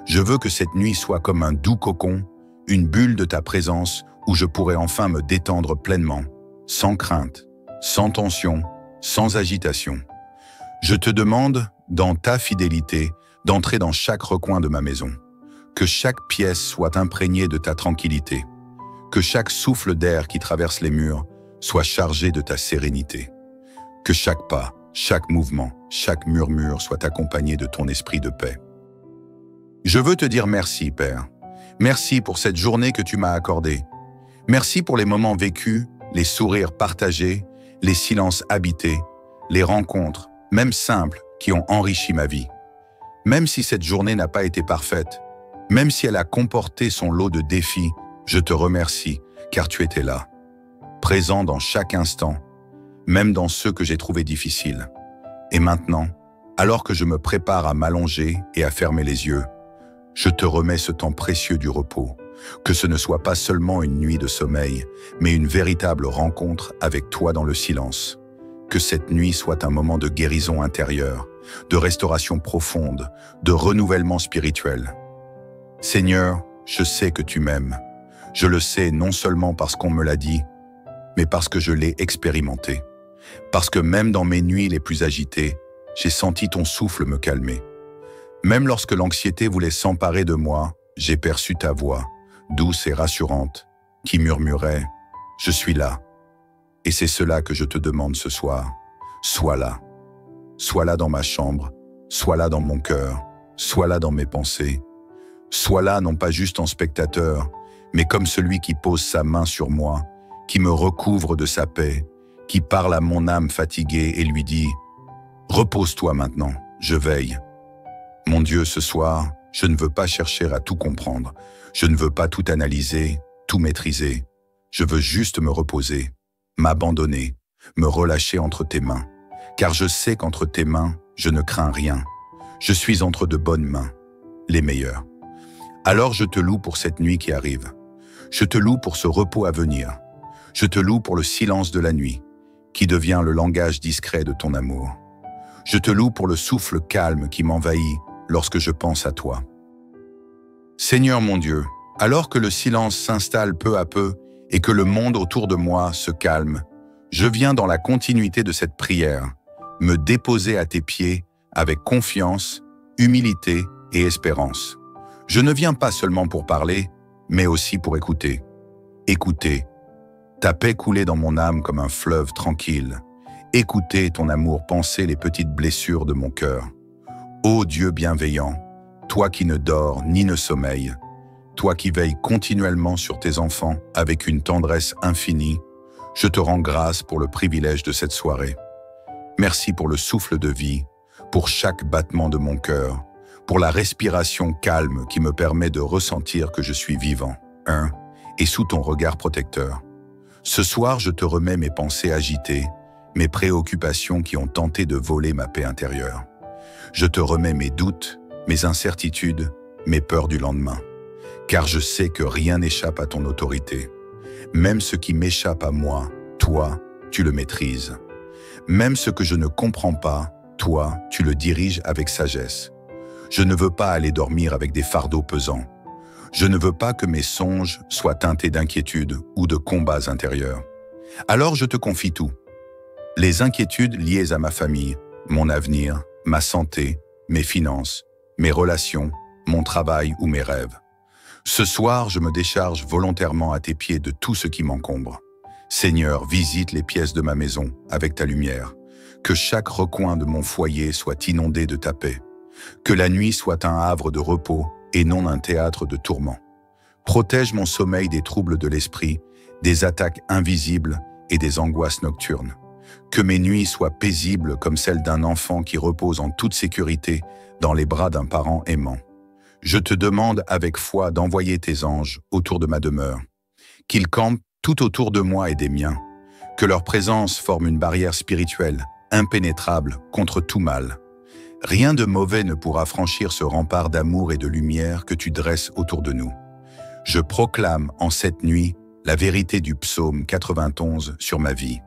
Je veux que cette nuit soit comme un doux cocon, une bulle de ta présence où je pourrais enfin me détendre pleinement, sans crainte, sans tension, sans agitation. Je te demande, dans ta fidélité, d'entrer dans chaque recoin de ma maison. Que chaque pièce soit imprégnée de ta tranquillité. Que chaque souffle d'air qui traverse les murs soit chargé de ta sérénité. Que chaque pas, chaque mouvement, chaque murmure soit accompagné de ton esprit de paix. Je veux te dire merci, Père. Merci pour cette journée que tu m'as accordée. Merci pour les moments vécus, les sourires partagés, les silences habités, les rencontres, même simples, qui ont enrichi ma vie. Même si cette journée n'a pas été parfaite, même si elle a comporté son lot de défis, je te remercie, car tu étais là, présent dans chaque instant, même dans ceux que j'ai trouvés difficiles. Et maintenant, alors que je me prépare à m'allonger et à fermer les yeux, je te remets ce temps précieux du repos, que ce ne soit pas seulement une nuit de sommeil, mais une véritable rencontre avec toi dans le silence. Que cette nuit soit un moment de guérison intérieure, de restauration profonde, de renouvellement spirituel. Seigneur, je sais que tu m'aimes. Je le sais non seulement parce qu'on me l'a dit, mais parce que je l'ai expérimenté. Parce que même dans mes nuits les plus agitées, j'ai senti ton souffle me calmer. Même lorsque l'anxiété voulait s'emparer de moi, j'ai perçu ta voix, douce et rassurante, qui murmurait « Je suis là ». Et c'est cela que je te demande ce soir. Sois là. Sois là dans ma chambre, sois là dans mon cœur, sois là dans mes pensées. Sois là non pas juste en spectateur, mais comme celui qui pose sa main sur moi, qui me recouvre de sa paix, qui parle à mon âme fatiguée et lui dit « Repose-toi maintenant, je veille ». Mon Dieu, ce soir, je ne veux pas chercher à tout comprendre. Je ne veux pas tout analyser, tout maîtriser. Je veux juste me reposer, m'abandonner, me relâcher entre tes mains. Car je sais qu'entre tes mains, je ne crains rien. Je suis entre de bonnes mains, les meilleures. Alors je te loue pour cette nuit qui arrive. Je te loue pour ce repos à venir. Je te loue pour le silence de la nuit, qui devient le langage discret de ton amour. Je te loue pour le souffle calme qui m'envahit lorsque je pense à toi. Seigneur mon Dieu, alors que le silence s'installe peu à peu et que le monde autour de moi se calme, je viens dans la continuité de cette prière, me déposer à tes pieds avec confiance, humilité et espérance. Je ne viens pas seulement pour parler, mais aussi pour écouter. Écouter. Ta paix couler dans mon âme comme un fleuve tranquille. Écouter ton amour panser les petites blessures de mon cœur. Ô Dieu bienveillant, toi qui ne dors ni ne sommeilles, toi qui veilles continuellement sur tes enfants avec une tendresse infinie, je te rends grâce pour le privilège de cette soirée. Merci pour le souffle de vie, pour chaque battement de mon cœur, pour la respiration calme qui me permet de ressentir que je suis vivant, et sous ton regard protecteur. Ce soir, je te remets mes pensées agitées, mes préoccupations qui ont tenté de voler ma paix intérieure. Je te remets mes doutes, mes incertitudes, mes peurs du lendemain. Car je sais que rien n'échappe à ton autorité. Même ce qui m'échappe à moi, toi, tu le maîtrises. Même ce que je ne comprends pas, Toi, tu le diriges avec sagesse. Je ne veux pas aller dormir avec des fardeaux pesants. Je ne veux pas que mes songes soient teintés d'inquiétudes ou de combats intérieurs. Alors je te confie tout. Les inquiétudes liées à ma famille, mon avenir, ma santé, mes finances, mes relations, mon travail ou mes rêves. Ce soir, je me décharge volontairement à tes pieds de tout ce qui m'encombre. Seigneur, visite les pièces de ma maison avec ta lumière. Que chaque recoin de mon foyer soit inondé de ta paix. Que la nuit soit un havre de repos et non un théâtre de tourments. Protège mon sommeil des troubles de l'esprit, des attaques invisibles et des angoisses nocturnes. Que mes nuits soient paisibles comme celles d'un enfant qui repose en toute sécurité dans les bras d'un parent aimant. Je te demande avec foi d'envoyer tes anges autour de ma demeure, qu'ils campent tout autour de moi et des miens, que leur présence forme une barrière spirituelle, impénétrable contre tout mal. Rien de mauvais ne pourra franchir ce rempart d'amour et de lumière que tu dresses autour de nous. Je proclame en cette nuit la vérité du psaume 91 sur ma vie.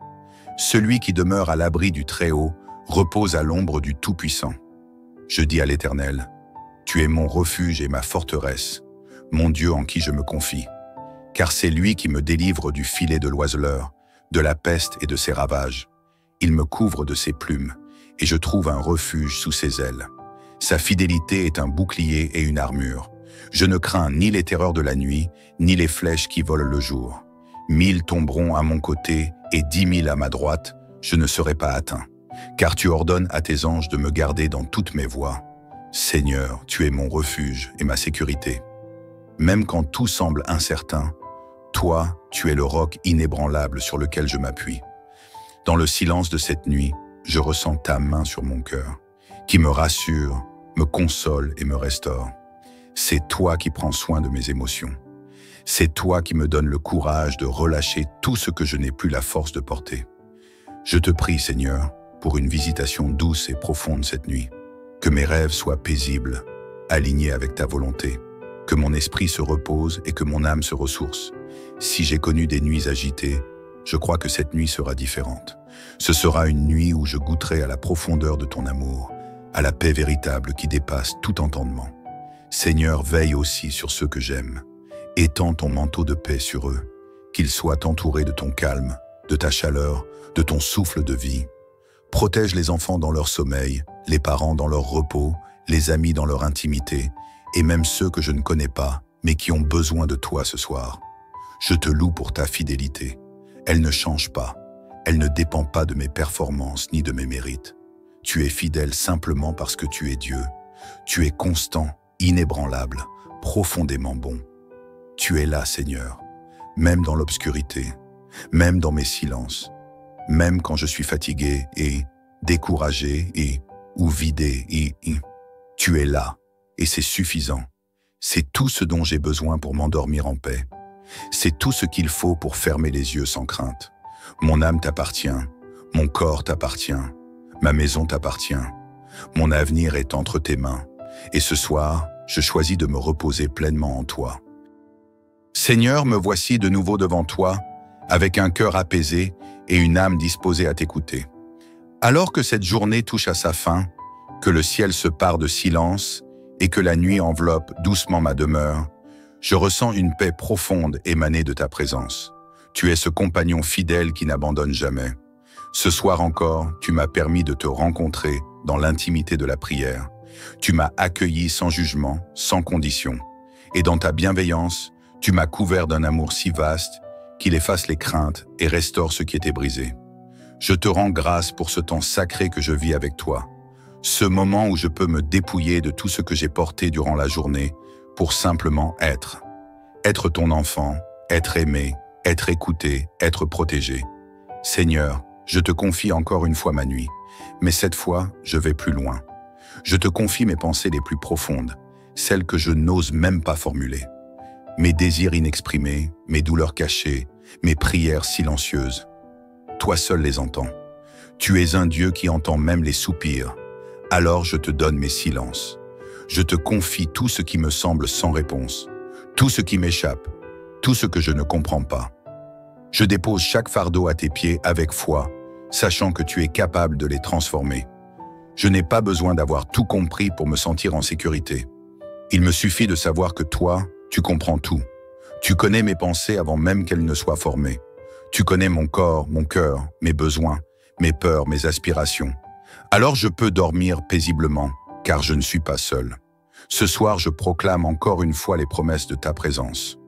Celui qui demeure à l'abri du Très-Haut repose à l'ombre du Tout-Puissant. Je dis à l'Éternel, tu es mon refuge et ma forteresse, mon Dieu en qui je me confie. Car c'est lui qui me délivre du filet de l'oiseleur, de la peste et de ses ravages. Il me couvre de ses plumes, et je trouve un refuge sous ses ailes. Sa fidélité est un bouclier et une armure. Je ne crains ni les terreurs de la nuit, ni les flèches qui volent le jour. 1000 tomberont à mon côté et 10 000 à ma droite, je ne serai pas atteint. Car tu ordonnes à tes anges de me garder dans toutes mes voies. Seigneur, tu es mon refuge et ma sécurité. Même quand tout semble incertain, toi, tu es le roc inébranlable sur lequel je m'appuie. Dans le silence de cette nuit, je ressens ta main sur mon cœur, qui me rassure, me console et me restaure. C'est toi qui prends soin de mes émotions. C'est toi qui me donnes le courage de relâcher tout ce que je n'ai plus la force de porter. Je te prie, Seigneur, pour une visitation douce et profonde cette nuit. Que mes rêves soient paisibles, alignés avec ta volonté. Que mon esprit se repose et que mon âme se ressource. Si j'ai connu des nuits agitées, je crois que cette nuit sera différente. Ce sera une nuit où je goûterai à la profondeur de ton amour, à la paix véritable qui dépasse tout entendement. Seigneur, veille aussi sur ceux que j'aime. Étends ton manteau de paix sur eux, qu'ils soient entourés de ton calme, de ta chaleur, de ton souffle de vie. Protège les enfants dans leur sommeil, les parents dans leur repos, les amis dans leur intimité, et même ceux que je ne connais pas, mais qui ont besoin de toi ce soir. Je te loue pour ta fidélité. Elle ne change pas. Elle ne dépend pas de mes performances ni de mes mérites. Tu es fidèle simplement parce que tu es Dieu. Tu es constant, inébranlable, profondément bon. Tu es là, Seigneur, même dans l'obscurité, même dans mes silences, même quand je suis fatigué et découragé ou vidé tu es là et c'est suffisant. C'est tout ce dont j'ai besoin pour m'endormir en paix. C'est tout ce qu'il faut pour fermer les yeux sans crainte. Mon âme t'appartient, mon corps t'appartient, ma maison t'appartient. Mon avenir est entre tes mains et ce soir, je choisis de me reposer pleinement en toi. Seigneur, me voici de nouveau devant toi, avec un cœur apaisé et une âme disposée à t'écouter. Alors que cette journée touche à sa fin, que le ciel se pare de silence et que la nuit enveloppe doucement ma demeure, je ressens une paix profonde émanée de ta présence. Tu es ce compagnon fidèle qui n'abandonne jamais. Ce soir encore, tu m'as permis de te rencontrer dans l'intimité de la prière. Tu m'as accueilli sans jugement, sans condition. Et dans ta bienveillance, tu m'as couvert d'un amour si vaste qu'il efface les craintes et restaure ce qui était brisé. Je te rends grâce pour ce temps sacré que je vis avec toi. Ce moment où je peux me dépouiller de tout ce que j'ai porté durant la journée pour simplement être. Être ton enfant, être aimé, être écouté, être protégé. Seigneur, je te confie encore une fois ma nuit, mais cette fois, je vais plus loin. Je te confie mes pensées les plus profondes, celles que je n'ose même pas formuler. Mes désirs inexprimés, mes douleurs cachées, mes prières silencieuses. Toi seul les entends. Tu es un Dieu qui entend même les soupirs. Alors je te donne mes silences. Je te confie tout ce qui me semble sans réponse, tout ce qui m'échappe, tout ce que je ne comprends pas. Je dépose chaque fardeau à tes pieds avec foi, sachant que tu es capable de les transformer. Je n'ai pas besoin d'avoir tout compris pour me sentir en sécurité. Il me suffit de savoir que toi, tu comprends tout. Tu connais mes pensées avant même qu'elles ne soient formées. Tu connais mon corps, mon cœur, mes besoins, mes peurs, mes aspirations. Alors je peux dormir paisiblement, car je ne suis pas seul. Ce soir, je proclame encore une fois les promesses de ta présence.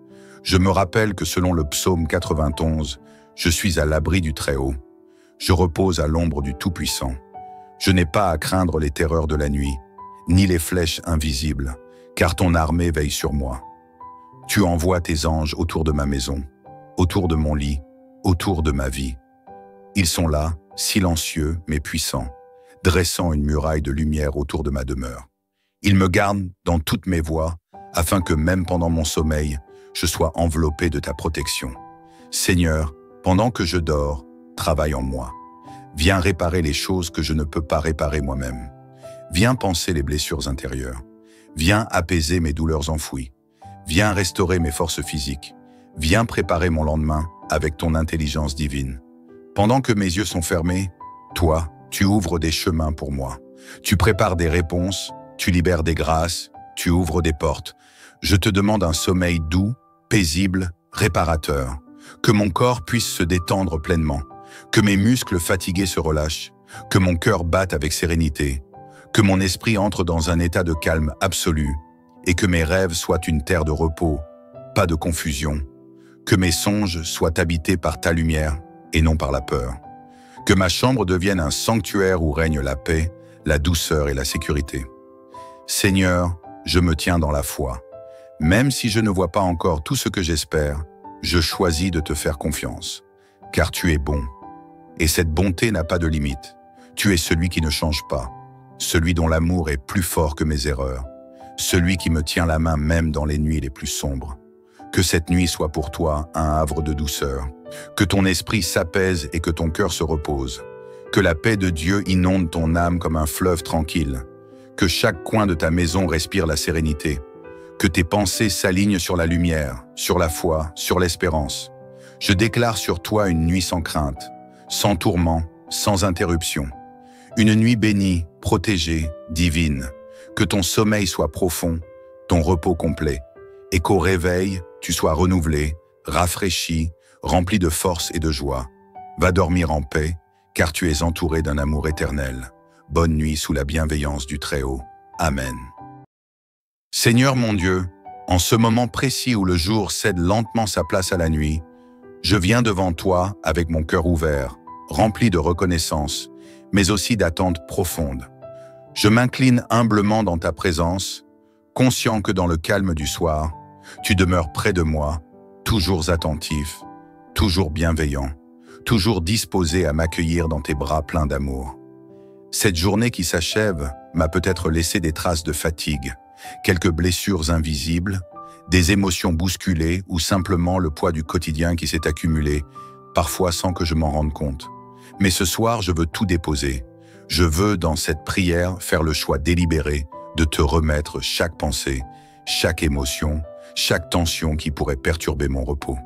Je me rappelle que selon le psaume 91, je suis à l'abri du Très-Haut. Je repose à l'ombre du Tout-Puissant. Je n'ai pas à craindre les terreurs de la nuit, ni les flèches invisibles, car ton armée veille sur moi. Tu envoies tes anges autour de ma maison, autour de mon lit, autour de ma vie. Ils sont là, silencieux mais puissants, dressant une muraille de lumière autour de ma demeure. Ils me gardent dans toutes mes voies, afin que même pendant mon sommeil, je sois enveloppé de ta protection. Seigneur, pendant que je dors, travaille en moi. Viens réparer les choses que je ne peux pas réparer moi-même. Viens panser les blessures intérieures. Viens apaiser mes douleurs enfouies. Viens restaurer mes forces physiques. Viens préparer mon lendemain avec ton intelligence divine. Pendant que mes yeux sont fermés, toi, tu ouvres des chemins pour moi. Tu prépares des réponses, tu libères des grâces, tu ouvres des portes. Je te demande un sommeil doux, paisible, réparateur. Que mon corps puisse se détendre pleinement. Que mes muscles fatigués se relâchent. Que mon cœur batte avec sérénité. Que mon esprit entre dans un état de calme absolu. Et que mes rêves soient une terre de repos, pas de confusion. Que mes songes soient habités par ta lumière et non par la peur. Que ma chambre devienne un sanctuaire où règne la paix, la douceur et la sécurité. Seigneur, je me tiens dans la foi. Même si je ne vois pas encore tout ce que j'espère, je choisis de te faire confiance. Car tu es bon. Et cette bonté n'a pas de limite. Tu es celui qui ne change pas. Celui dont l'amour est plus fort que mes erreurs. Celui qui me tient la main même dans les nuits les plus sombres. Que cette nuit soit pour toi un havre de douceur. Que ton esprit s'apaise et que ton cœur se repose. Que la paix de Dieu inonde ton âme comme un fleuve tranquille. Que chaque coin de ta maison respire la sérénité. Que tes pensées s'alignent sur la lumière, sur la foi, sur l'espérance. Je déclare sur toi une nuit sans crainte, sans tourment, sans interruption. Une nuit bénie, protégée, divine. Que ton sommeil soit profond, ton repos complet, et qu'au réveil, tu sois renouvelé, rafraîchi, rempli de force et de joie. Va dormir en paix, car tu es entouré d'un amour éternel. Bonne nuit sous la bienveillance du Très-Haut. Amen. Seigneur mon Dieu, en ce moment précis où le jour cède lentement sa place à la nuit, je viens devant toi avec mon cœur ouvert, rempli de reconnaissance, mais aussi d'attente profonde. Je m'incline humblement dans ta présence, conscient que dans le calme du soir, tu demeures près de moi, toujours attentif, toujours bienveillant, toujours disposé à m'accueillir dans tes bras pleins d'amour. Cette journée qui s'achève m'a peut-être laissé des traces de fatigue, quelques blessures invisibles, des émotions bousculées ou simplement le poids du quotidien qui s'est accumulé, parfois sans que je m'en rende compte. Mais ce soir, je veux tout déposer. Je veux, dans cette prière, faire le choix délibéré de te remettre chaque pensée, chaque émotion, chaque tension qui pourrait perturber mon repos.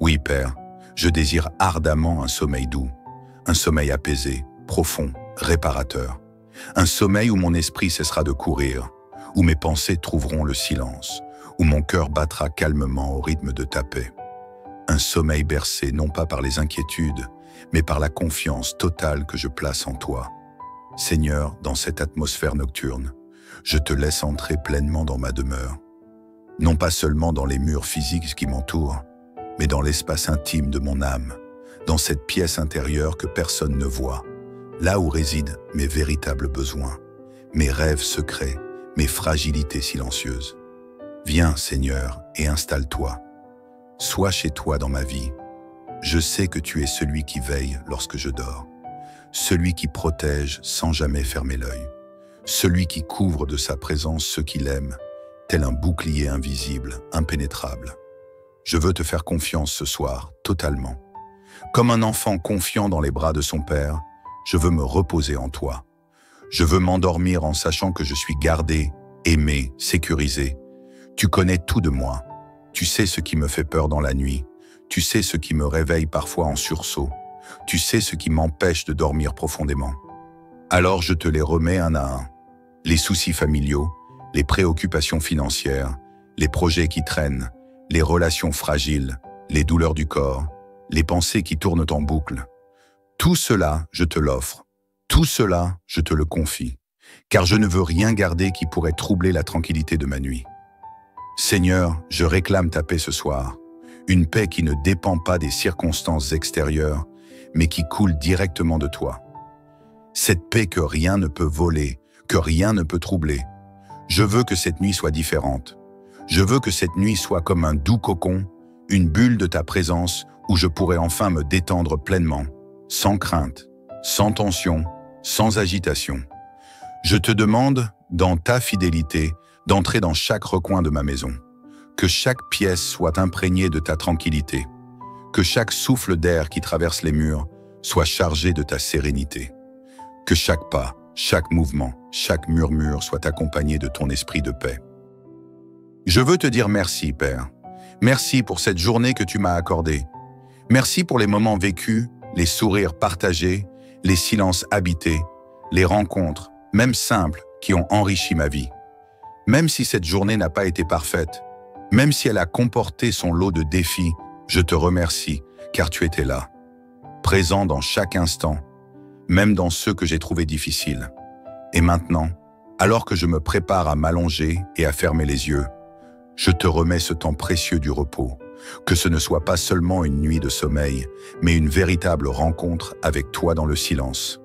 Oui, Père, je désire ardemment un sommeil doux, un sommeil apaisé, profond, réparateur. Un sommeil où mon esprit cessera de courir, où mes pensées trouveront le silence, où mon cœur battra calmement au rythme de ta paix. Un sommeil bercé non pas par les inquiétudes, mais par la confiance totale que je place en toi. Seigneur, dans cette atmosphère nocturne, je te laisse entrer pleinement dans ma demeure. Non pas seulement dans les murs physiques qui m'entourent, mais dans l'espace intime de mon âme, dans cette pièce intérieure que personne ne voit, là où résident mes véritables besoins, mes rêves secrets, mes fragilités silencieuses. Viens, Seigneur, et installe-toi. Sois chez toi dans ma vie. Je sais que tu es celui qui veille lorsque je dors, celui qui protège sans jamais fermer l'œil, celui qui couvre de sa présence ceux qui l'aiment, tel un bouclier invisible, impénétrable. Je veux te faire confiance ce soir, totalement. Comme un enfant confiant dans les bras de son père, je veux me reposer en toi. Je veux m'endormir en sachant que je suis gardé, aimé, sécurisé. Tu connais tout de moi. Tu sais ce qui me fait peur dans la nuit. Tu sais ce qui me réveille parfois en sursaut. Tu sais ce qui m'empêche de dormir profondément. Alors je te les remets un à un. Les soucis familiaux, les préoccupations financières, les projets qui traînent, les relations fragiles, les douleurs du corps, les pensées qui tournent en boucle. Tout cela, je te l'offre. Tout cela, je te le confie. Car je ne veux rien garder qui pourrait troubler la tranquillité de ma nuit. Seigneur, je réclame ta paix ce soir. Une paix qui ne dépend pas des circonstances extérieures, mais qui coule directement de toi. Cette paix que rien ne peut voler, que rien ne peut troubler. Je veux que cette nuit soit différente. Je veux que cette nuit soit comme un doux cocon, une bulle de ta présence où je pourrai enfin me détendre pleinement, sans crainte, sans tension, sans agitation. Je te demande, dans ta fidélité, d'entrer dans chaque recoin de ma maison. Que chaque pièce soit imprégnée de ta tranquillité. Que chaque souffle d'air qui traverse les murs soit chargé de ta sérénité. Que chaque pas, chaque mouvement, chaque murmure soit accompagné de ton esprit de paix. Je veux te dire merci, Père. Merci pour cette journée que tu m'as accordée. Merci pour les moments vécus, les sourires partagés, les silences habités, les rencontres, même simples, qui ont enrichi ma vie. Même si cette journée n'a pas été parfaite, même si elle a comporté son lot de défis, je te remercie, car tu étais là, présent dans chaque instant, même dans ceux que j'ai trouvés difficiles. Et maintenant, alors que je me prépare à m'allonger et à fermer les yeux, je te remets ce temps précieux du repos, que ce ne soit pas seulement une nuit de sommeil, mais une véritable rencontre avec toi dans le silence.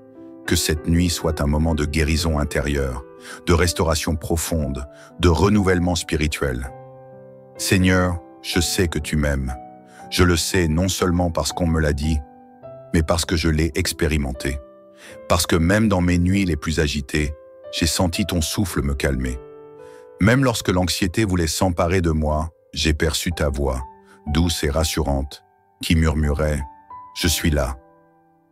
Que cette nuit soit un moment de guérison intérieure, de restauration profonde, de renouvellement spirituel. Seigneur, je sais que tu m'aimes. Je le sais non seulement parce qu'on me l'a dit, mais parce que je l'ai expérimenté. Parce que même dans mes nuits les plus agitées, j'ai senti ton souffle me calmer. Même lorsque l'anxiété voulait s'emparer de moi, j'ai perçu ta voix, douce et rassurante, qui murmurait « Je suis là ».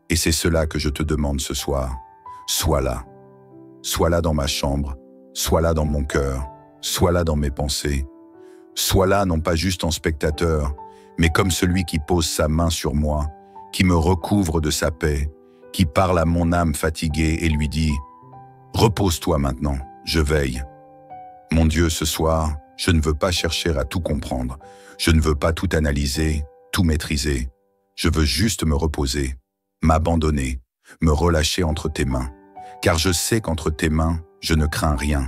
Et c'est cela que je te demande ce soir. Sois là. Sois là dans ma chambre, sois là dans mon cœur, sois là dans mes pensées. Sois là non pas juste en spectateur, mais comme celui qui pose sa main sur moi, qui me recouvre de sa paix, qui parle à mon âme fatiguée et lui dit « Repose-toi maintenant, je veille ». Mon Dieu, ce soir, je ne veux pas chercher à tout comprendre. Je ne veux pas tout analyser, tout maîtriser. Je veux juste me reposer, m'abandonner, me relâcher entre tes mains. Car je sais qu'entre tes mains, je ne crains rien.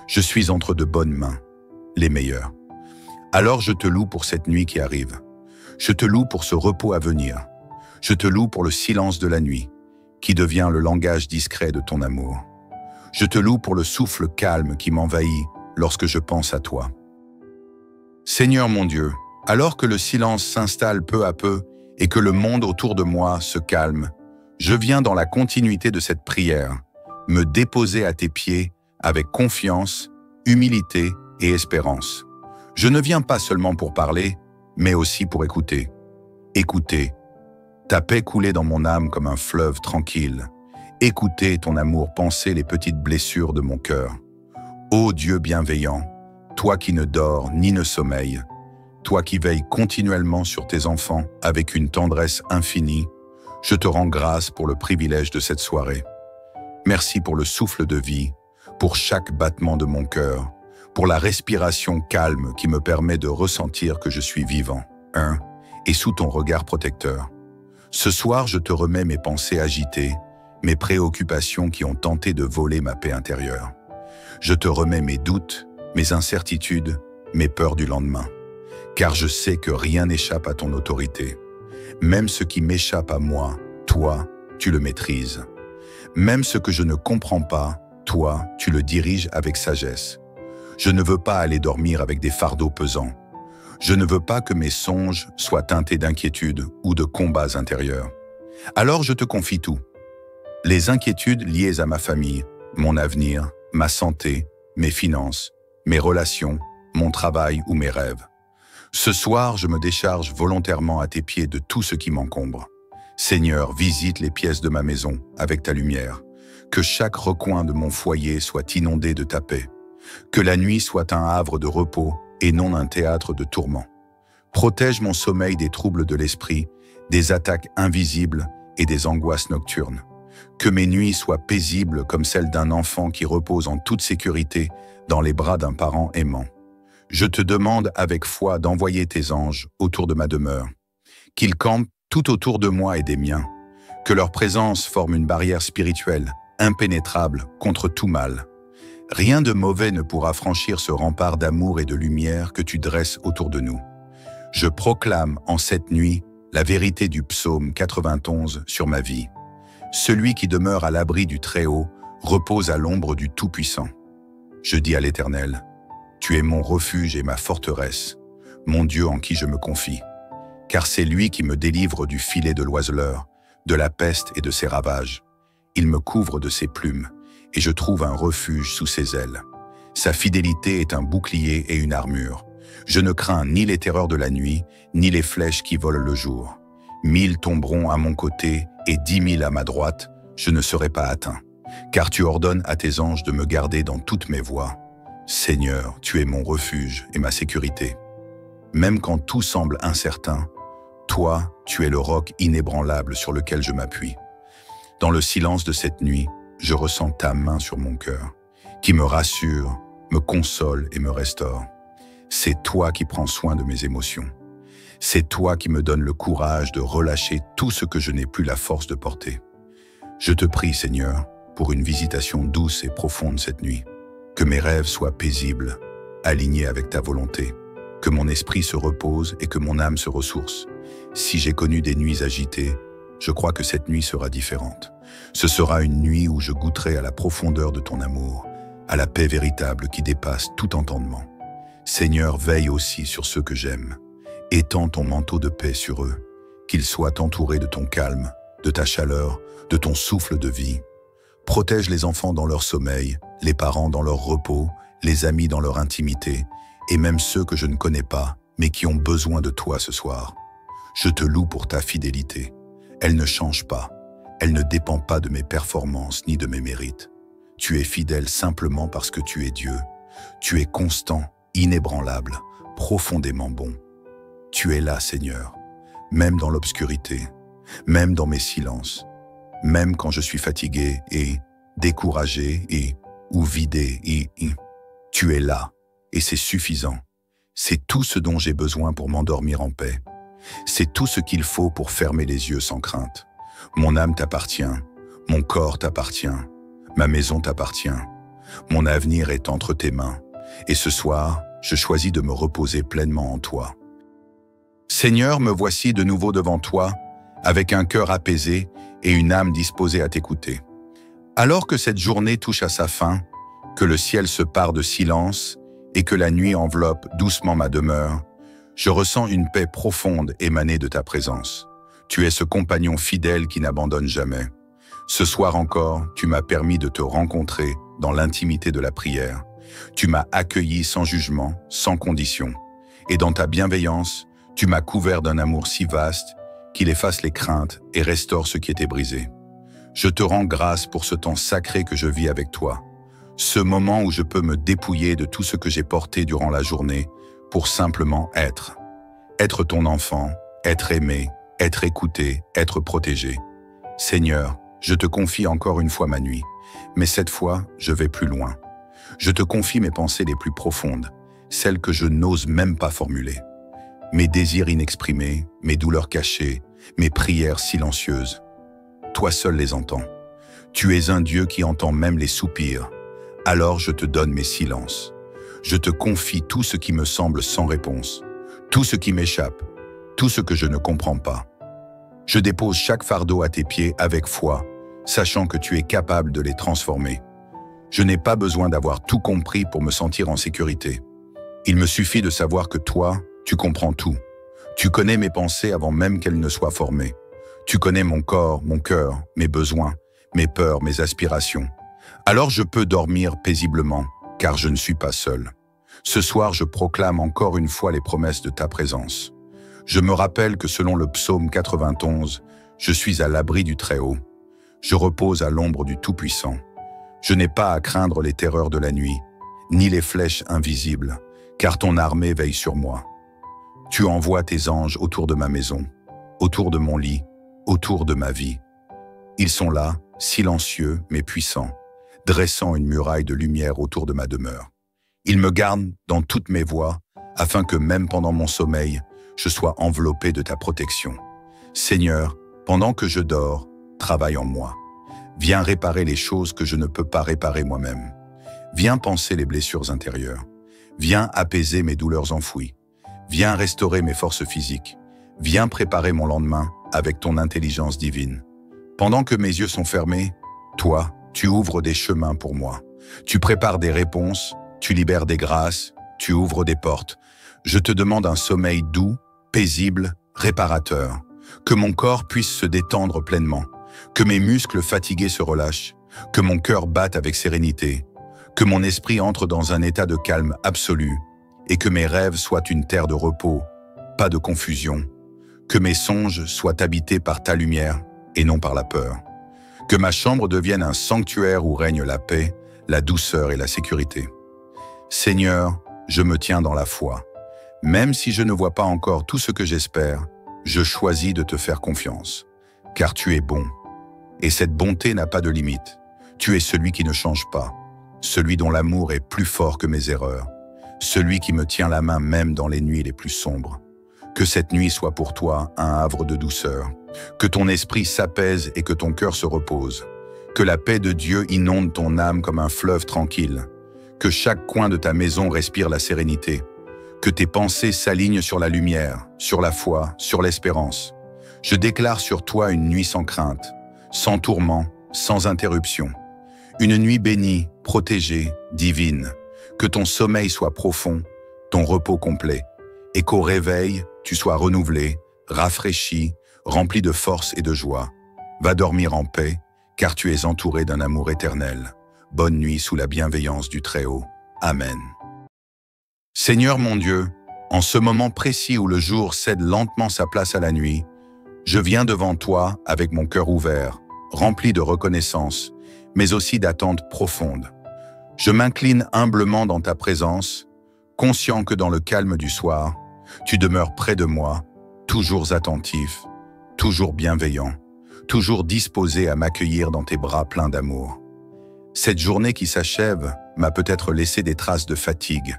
Je suis entre de bonnes mains, les meilleures. Alors je te loue pour cette nuit qui arrive. Je te loue pour ce repos à venir. Je te loue pour le silence de la nuit, qui devient le langage discret de ton amour. Je te loue pour le souffle calme qui m'envahit lorsque je pense à toi. Seigneur mon Dieu, alors que le silence s'installe peu à peu et que le monde autour de moi se calme, je viens dans la continuité de cette prière, me déposer à tes pieds avec confiance, humilité et espérance. Je ne viens pas seulement pour parler, mais aussi pour écouter. Écouter. Ta paix couler dans mon âme comme un fleuve tranquille. Écouter ton amour panser les petites blessures de mon cœur. Ô Dieu bienveillant, toi qui ne dors ni ne sommeilles, toi qui veilles continuellement sur tes enfants avec une tendresse infinie, je te rends grâce pour le privilège de cette soirée. Merci pour le souffle de vie, pour chaque battement de mon cœur, pour la respiration calme qui me permet de ressentir que je suis vivant, et sous ton regard protecteur. Ce soir, je te remets mes pensées agitées, mes préoccupations qui ont tenté de voler ma paix intérieure. Je te remets mes doutes, mes incertitudes, mes peurs du lendemain. Car je sais que rien n'échappe à ton autorité. Même ce qui m'échappe à moi, toi, tu le maîtrises. Même ce que je ne comprends pas, toi, tu le diriges avec sagesse. Je ne veux pas aller dormir avec des fardeaux pesants. Je ne veux pas que mes songes soient teintés d'inquiétudes ou de combats intérieurs. Alors je te confie tout. Les inquiétudes liées à ma famille, mon avenir, ma santé, mes finances, mes relations, mon travail ou mes rêves. Ce soir, je me décharge volontairement à tes pieds de tout ce qui m'encombre. Seigneur, visite les pièces de ma maison avec ta lumière. Que chaque recoin de mon foyer soit inondé de ta paix. Que la nuit soit un havre de repos et non un théâtre de tourments. Protège mon sommeil des troubles de l'esprit, des attaques invisibles et des angoisses nocturnes. Que mes nuits soient paisibles comme celles d'un enfant qui repose en toute sécurité dans les bras d'un parent aimant. Je te demande avec foi d'envoyer tes anges autour de ma demeure, qu'ils campent tout autour de moi et des miens, que leur présence forme une barrière spirituelle, impénétrable contre tout mal. Rien de mauvais ne pourra franchir ce rempart d'amour et de lumière que tu dresses autour de nous. Je proclame en cette nuit la vérité du psaume 91 sur ma vie. Celui qui demeure à l'abri du Très-Haut repose à l'ombre du Tout-Puissant. Je dis à l'Éternel, tu es mon refuge et ma forteresse, mon Dieu en qui je me confie. Car c'est lui qui me délivre du filet de l'oiseleur, de la peste et de ses ravages. Il me couvre de ses plumes, et je trouve un refuge sous ses ailes. Sa fidélité est un bouclier et une armure. Je ne crains ni les terreurs de la nuit, ni les flèches qui volent le jour. 1000 tomberont à mon côté et 10 000 à ma droite, je ne serai pas atteint. Car tu ordonnes à tes anges de me garder dans toutes mes voies. Seigneur, tu es mon refuge et ma sécurité. Même quand tout semble incertain, toi, tu es le roc inébranlable sur lequel je m'appuie. Dans le silence de cette nuit, je ressens ta main sur mon cœur, qui me rassure, me console et me restaure. C'est toi qui prends soin de mes émotions. C'est toi qui me donnes le courage de relâcher tout ce que je n'ai plus la force de porter. Je te prie, Seigneur, pour une visitation douce et profonde cette nuit. Que mes rêves soient paisibles, alignés avec ta volonté. Que mon esprit se repose et que mon âme se ressource. Si j'ai connu des nuits agitées, je crois que cette nuit sera différente. Ce sera une nuit où je goûterai à la profondeur de ton amour, à la paix véritable qui dépasse tout entendement. Seigneur, veille aussi sur ceux que j'aime. Étends ton manteau de paix sur eux, qu'ils soient entourés de ton calme, de ta chaleur, de ton souffle de vie. Protège les enfants dans leur sommeil, les parents dans leur repos, les amis dans leur intimité, et même ceux que je ne connais pas, mais qui ont besoin de toi ce soir. Je te loue pour ta fidélité. Elle ne change pas. Elle ne dépend pas de mes performances ni de mes mérites. Tu es fidèle simplement parce que tu es Dieu. Tu es constant, inébranlable, profondément bon. Tu es là, Seigneur, même dans l'obscurité, même dans mes silences, même quand je suis fatigué et découragé ou vidé tu es là et c'est suffisant. C'est tout ce dont j'ai besoin pour m'endormir en paix. C'est tout ce qu'il faut pour fermer les yeux sans crainte. Mon âme t'appartient, mon corps t'appartient, ma maison t'appartient. Mon avenir est entre tes mains et ce soir, je choisis de me reposer pleinement en toi. Seigneur, me voici de nouveau devant toi, avec un cœur apaisé et une âme disposée à t'écouter. Alors que cette journée touche à sa fin, que le ciel se pare de silence et que la nuit enveloppe doucement ma demeure, je ressens une paix profonde émanée de ta présence. Tu es ce compagnon fidèle qui n'abandonne jamais. Ce soir encore, tu m'as permis de te rencontrer dans l'intimité de la prière. Tu m'as accueilli sans jugement, sans condition. Et dans ta bienveillance, tu m'as couvert d'un amour si vaste qu'il efface les craintes et restaure ce qui était brisé. Je te rends grâce pour ce temps sacré que je vis avec toi. Ce moment où je peux me dépouiller de tout ce que j'ai porté durant la journée pour simplement être. Être ton enfant, être aimé, être écouté, être protégé. Seigneur, je te confie encore une fois ma nuit, mais cette fois, je vais plus loin. Je te confie mes pensées les plus profondes, celles que je n'ose même pas formuler. Mes désirs inexprimés, mes douleurs cachées, mes prières silencieuses. Toi seul les entends. Tu es un Dieu qui entend même les soupirs. Alors je te donne mes silences. Je te confie tout ce qui me semble sans réponse, tout ce qui m'échappe, tout ce que je ne comprends pas. Je dépose chaque fardeau à tes pieds avec foi, sachant que tu es capable de les transformer. Je n'ai pas besoin d'avoir tout compris pour me sentir en sécurité. Il me suffit de savoir que toi, tu comprends tout. Tu connais mes pensées avant même qu'elles ne soient formées. Tu connais mon corps, mon cœur, mes besoins, mes peurs, mes aspirations. Alors je peux dormir paisiblement, car je ne suis pas seul. Ce soir, je proclame encore une fois les promesses de ta présence. Je me rappelle que selon le psaume 91, je suis à l'abri du Très-Haut. Je repose à l'ombre du Tout-Puissant. Je n'ai pas à craindre les terreurs de la nuit, ni les flèches invisibles, car ton armée veille sur moi. Tu envoies tes anges autour de ma maison, autour de mon lit, autour de ma vie. Ils sont là, silencieux mais puissant, dressant une muraille de lumière autour de ma demeure. Il me garde dans toutes mes voies, afin que même pendant mon sommeil, je sois enveloppé de ta protection. Seigneur, pendant que je dors, travaille en moi. Viens réparer les choses que je ne peux pas réparer moi-même. Viens panser les blessures intérieures. Viens apaiser mes douleurs enfouies. Viens restaurer mes forces physiques. Viens préparer mon lendemain avec ton intelligence divine. Pendant que mes yeux sont fermés, toi, tu ouvres des chemins pour moi. Tu prépares des réponses, tu libères des grâces, tu ouvres des portes. Je te demande un sommeil doux, paisible, réparateur. Que mon corps puisse se détendre pleinement. Que mes muscles fatigués se relâchent. Que mon cœur batte avec sérénité. Que mon esprit entre dans un état de calme absolu. Et que mes rêves soient une terre de repos, pas de confusion. Que mes songes soient habités par ta lumière et non par la peur. Que ma chambre devienne un sanctuaire où règne la paix, la douceur et la sécurité. Seigneur, je me tiens dans la foi. Même si je ne vois pas encore tout ce que j'espère, je choisis de te faire confiance, car tu es bon. Et cette bonté n'a pas de limite. Tu es celui qui ne change pas, celui dont l'amour est plus fort que mes erreurs, celui qui me tient la main même dans les nuits les plus sombres. Que cette nuit soit pour toi un havre de douceur, que ton esprit s'apaise et que ton cœur se repose, que la paix de Dieu inonde ton âme comme un fleuve tranquille, que chaque coin de ta maison respire la sérénité, que tes pensées s'alignent sur la lumière, sur la foi, sur l'espérance. Je déclare sur toi une nuit sans crainte, sans tourment, sans interruption. Une nuit bénie, protégée, divine. Que ton sommeil soit profond, ton repos complet, et qu'au réveil, tu sois renouvelé, rafraîchi, rempli de force et de joie. Va dormir en paix, car tu es entouré d'un amour éternel. Bonne nuit sous la bienveillance du Très-Haut. Amen. Seigneur mon Dieu, en ce moment précis où le jour cède lentement sa place à la nuit, je viens devant toi avec mon cœur ouvert, rempli de reconnaissance, mais aussi d'attente profonde. Je m'incline humblement dans ta présence, conscient que dans le calme du soir, tu demeures près de moi, toujours attentif, toujours bienveillant, toujours disposé à m'accueillir dans tes bras pleins d'amour. Cette journée qui s'achève m'a peut-être laissé des traces de fatigue,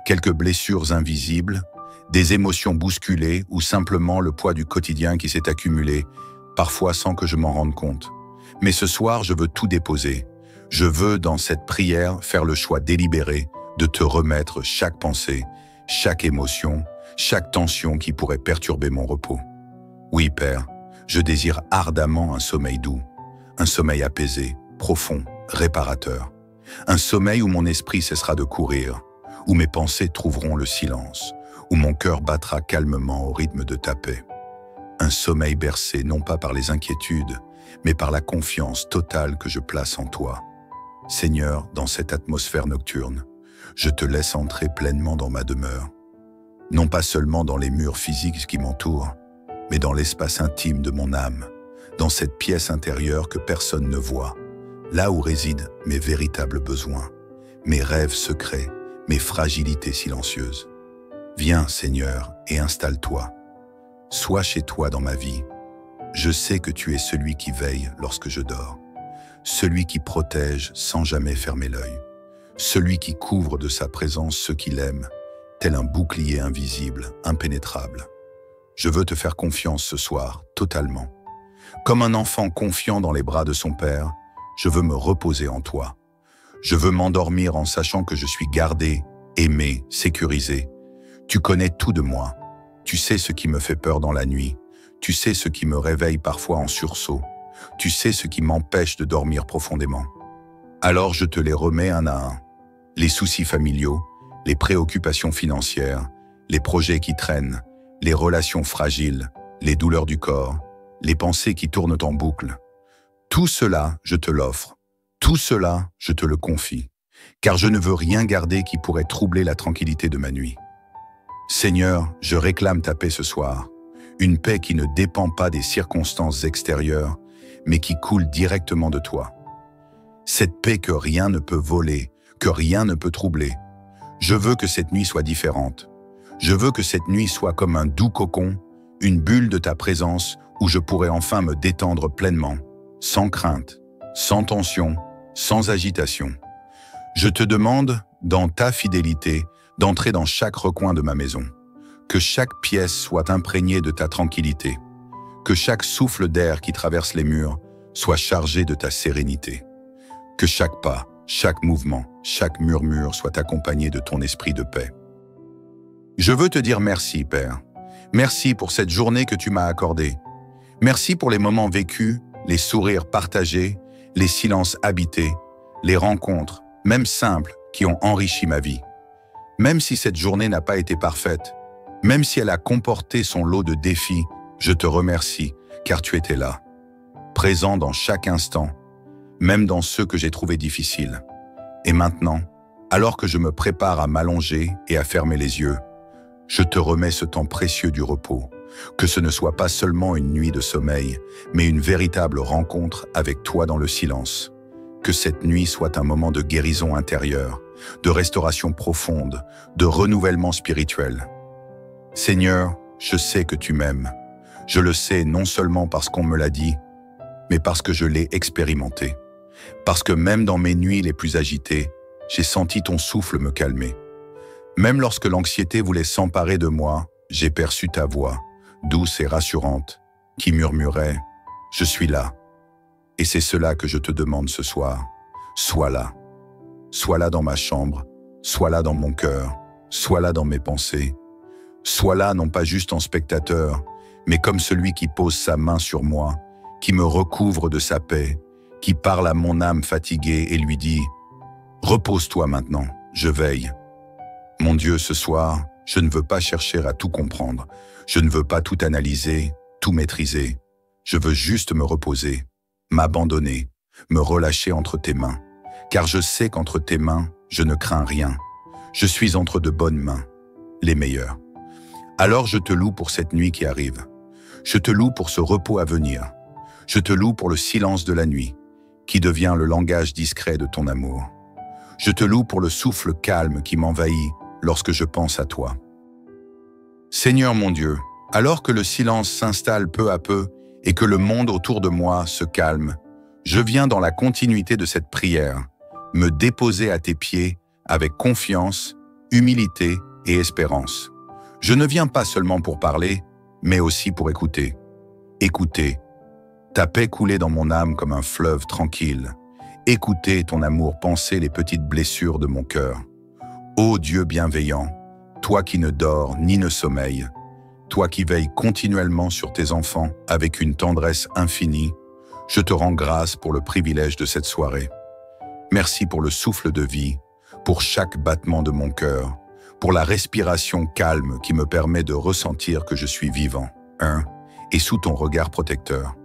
quelques blessures invisibles, des émotions bousculées ou simplement le poids du quotidien qui s'est accumulé, parfois sans que je m'en rende compte. Mais ce soir, je veux tout déposer. Je veux, dans cette prière, faire le choix délibéré de te remettre chaque pensée, chaque émotion, chaque tension qui pourrait perturber mon repos. Oui, Père, je désire ardemment un sommeil doux, un sommeil apaisé, profond, réparateur. Un sommeil où mon esprit cessera de courir, où mes pensées trouveront le silence, où mon cœur battra calmement au rythme de ta paix. Un sommeil bercé non pas par les inquiétudes, mais par la confiance totale que je place en toi. Seigneur, dans cette atmosphère nocturne, je te laisse entrer pleinement dans ma demeure. Non pas seulement dans les murs physiques qui m'entourent, mais dans l'espace intime de mon âme, dans cette pièce intérieure que personne ne voit, là où résident mes véritables besoins, mes rêves secrets, mes fragilités silencieuses. Viens, Seigneur, et installe-toi. Sois chez toi dans ma vie. Je sais que tu es celui qui veille lorsque je dors, celui qui protège sans jamais fermer l'œil, celui qui couvre de sa présence ceux qui l'aiment, tel un bouclier invisible, impénétrable. Je veux te faire confiance ce soir, totalement. Comme un enfant confiant dans les bras de son père, je veux me reposer en toi. Je veux m'endormir en sachant que je suis gardé, aimé, sécurisé. Tu connais tout de moi. Tu sais ce qui me fait peur dans la nuit. Tu sais ce qui me réveille parfois en sursaut. Tu sais ce qui m'empêche de dormir profondément. Alors je te les remets un à un. Les soucis familiaux, les préoccupations financières, les projets qui traînent, les relations fragiles, les douleurs du corps, les pensées qui tournent en boucle. Tout cela, je te l'offre. Tout cela, je te le confie, car je ne veux rien garder qui pourrait troubler la tranquillité de ma nuit. Seigneur, je réclame ta paix ce soir, une paix qui ne dépend pas des circonstances extérieures, mais qui coule directement de toi. Cette paix que rien ne peut voler, que rien ne peut troubler. Je veux que cette nuit soit différente. Je veux que cette nuit soit comme un doux cocon, une bulle de ta présence où je pourrais enfin me détendre pleinement, sans crainte, sans tension, sans agitation. Je te demande, dans ta fidélité, d'entrer dans chaque recoin de ma maison. Que chaque pièce soit imprégnée de ta tranquillité. Que chaque souffle d'air qui traverse les murs soit chargé de ta sérénité. Que chaque pas, chaque mouvement, chaque murmure soit accompagné de ton esprit de paix. Je veux te dire merci, Père. Merci pour cette journée que tu m'as accordée. Merci pour les moments vécus, les sourires partagés, les silences habités, les rencontres, même simples, qui ont enrichi ma vie. Même si cette journée n'a pas été parfaite, même si elle a comporté son lot de défis, je te remercie, car tu étais là, présent dans chaque instant, même dans ceux que j'ai trouvés difficiles. Et maintenant, alors que je me prépare à m'allonger et à fermer les yeux, je te remets ce temps précieux du repos, que ce ne soit pas seulement une nuit de sommeil, mais une véritable rencontre avec toi dans le silence. Que cette nuit soit un moment de guérison intérieure, de restauration profonde, de renouvellement spirituel. Seigneur, je sais que tu m'aimes. Je le sais non seulement parce qu'on me l'a dit, mais parce que je l'ai expérimenté. Parce que même dans mes nuits les plus agitées, j'ai senti ton souffle me calmer. Même lorsque l'anxiété voulait s'emparer de moi, j'ai perçu ta voix, douce et rassurante, qui murmurait « Je suis là ». Et c'est cela que je te demande ce soir. Sois là. Sois là dans ma chambre, sois là dans mon cœur, sois là dans mes pensées. Sois là non pas juste en spectateur, mais comme celui qui pose sa main sur moi, qui me recouvre de sa paix, qui parle à mon âme fatiguée et lui dit « Repose-toi maintenant, je veille ». Mon Dieu, ce soir, je ne veux pas chercher à tout comprendre. Je ne veux pas tout analyser, tout maîtriser. Je veux juste me reposer, m'abandonner, me relâcher entre tes mains. Car je sais qu'entre tes mains, je ne crains rien. Je suis entre de bonnes mains, les meilleures. Alors je te loue pour cette nuit qui arrive. Je te loue pour ce repos à venir. Je te loue pour le silence de la nuit, qui devient le langage discret de ton amour. Je te loue pour le souffle calme qui m'envahit lorsque je pense à toi. Seigneur mon Dieu, alors que le silence s'installe peu à peu et que le monde autour de moi se calme, je viens dans la continuité de cette prière, me déposer à tes pieds avec confiance, humilité et espérance. Je ne viens pas seulement pour parler, mais aussi pour écouter. Écouter. Ta paix couler dans mon âme comme un fleuve tranquille. Écouter ton amour panser les petites blessures de mon cœur. Ô Dieu bienveillant, toi qui ne dors ni ne sommeilles, toi qui veilles continuellement sur tes enfants avec une tendresse infinie, je te rends grâce pour le privilège de cette soirée. Merci pour le souffle de vie, pour chaque battement de mon cœur, pour la respiration calme qui me permet de ressentir que je suis vivant, et sous ton regard protecteur.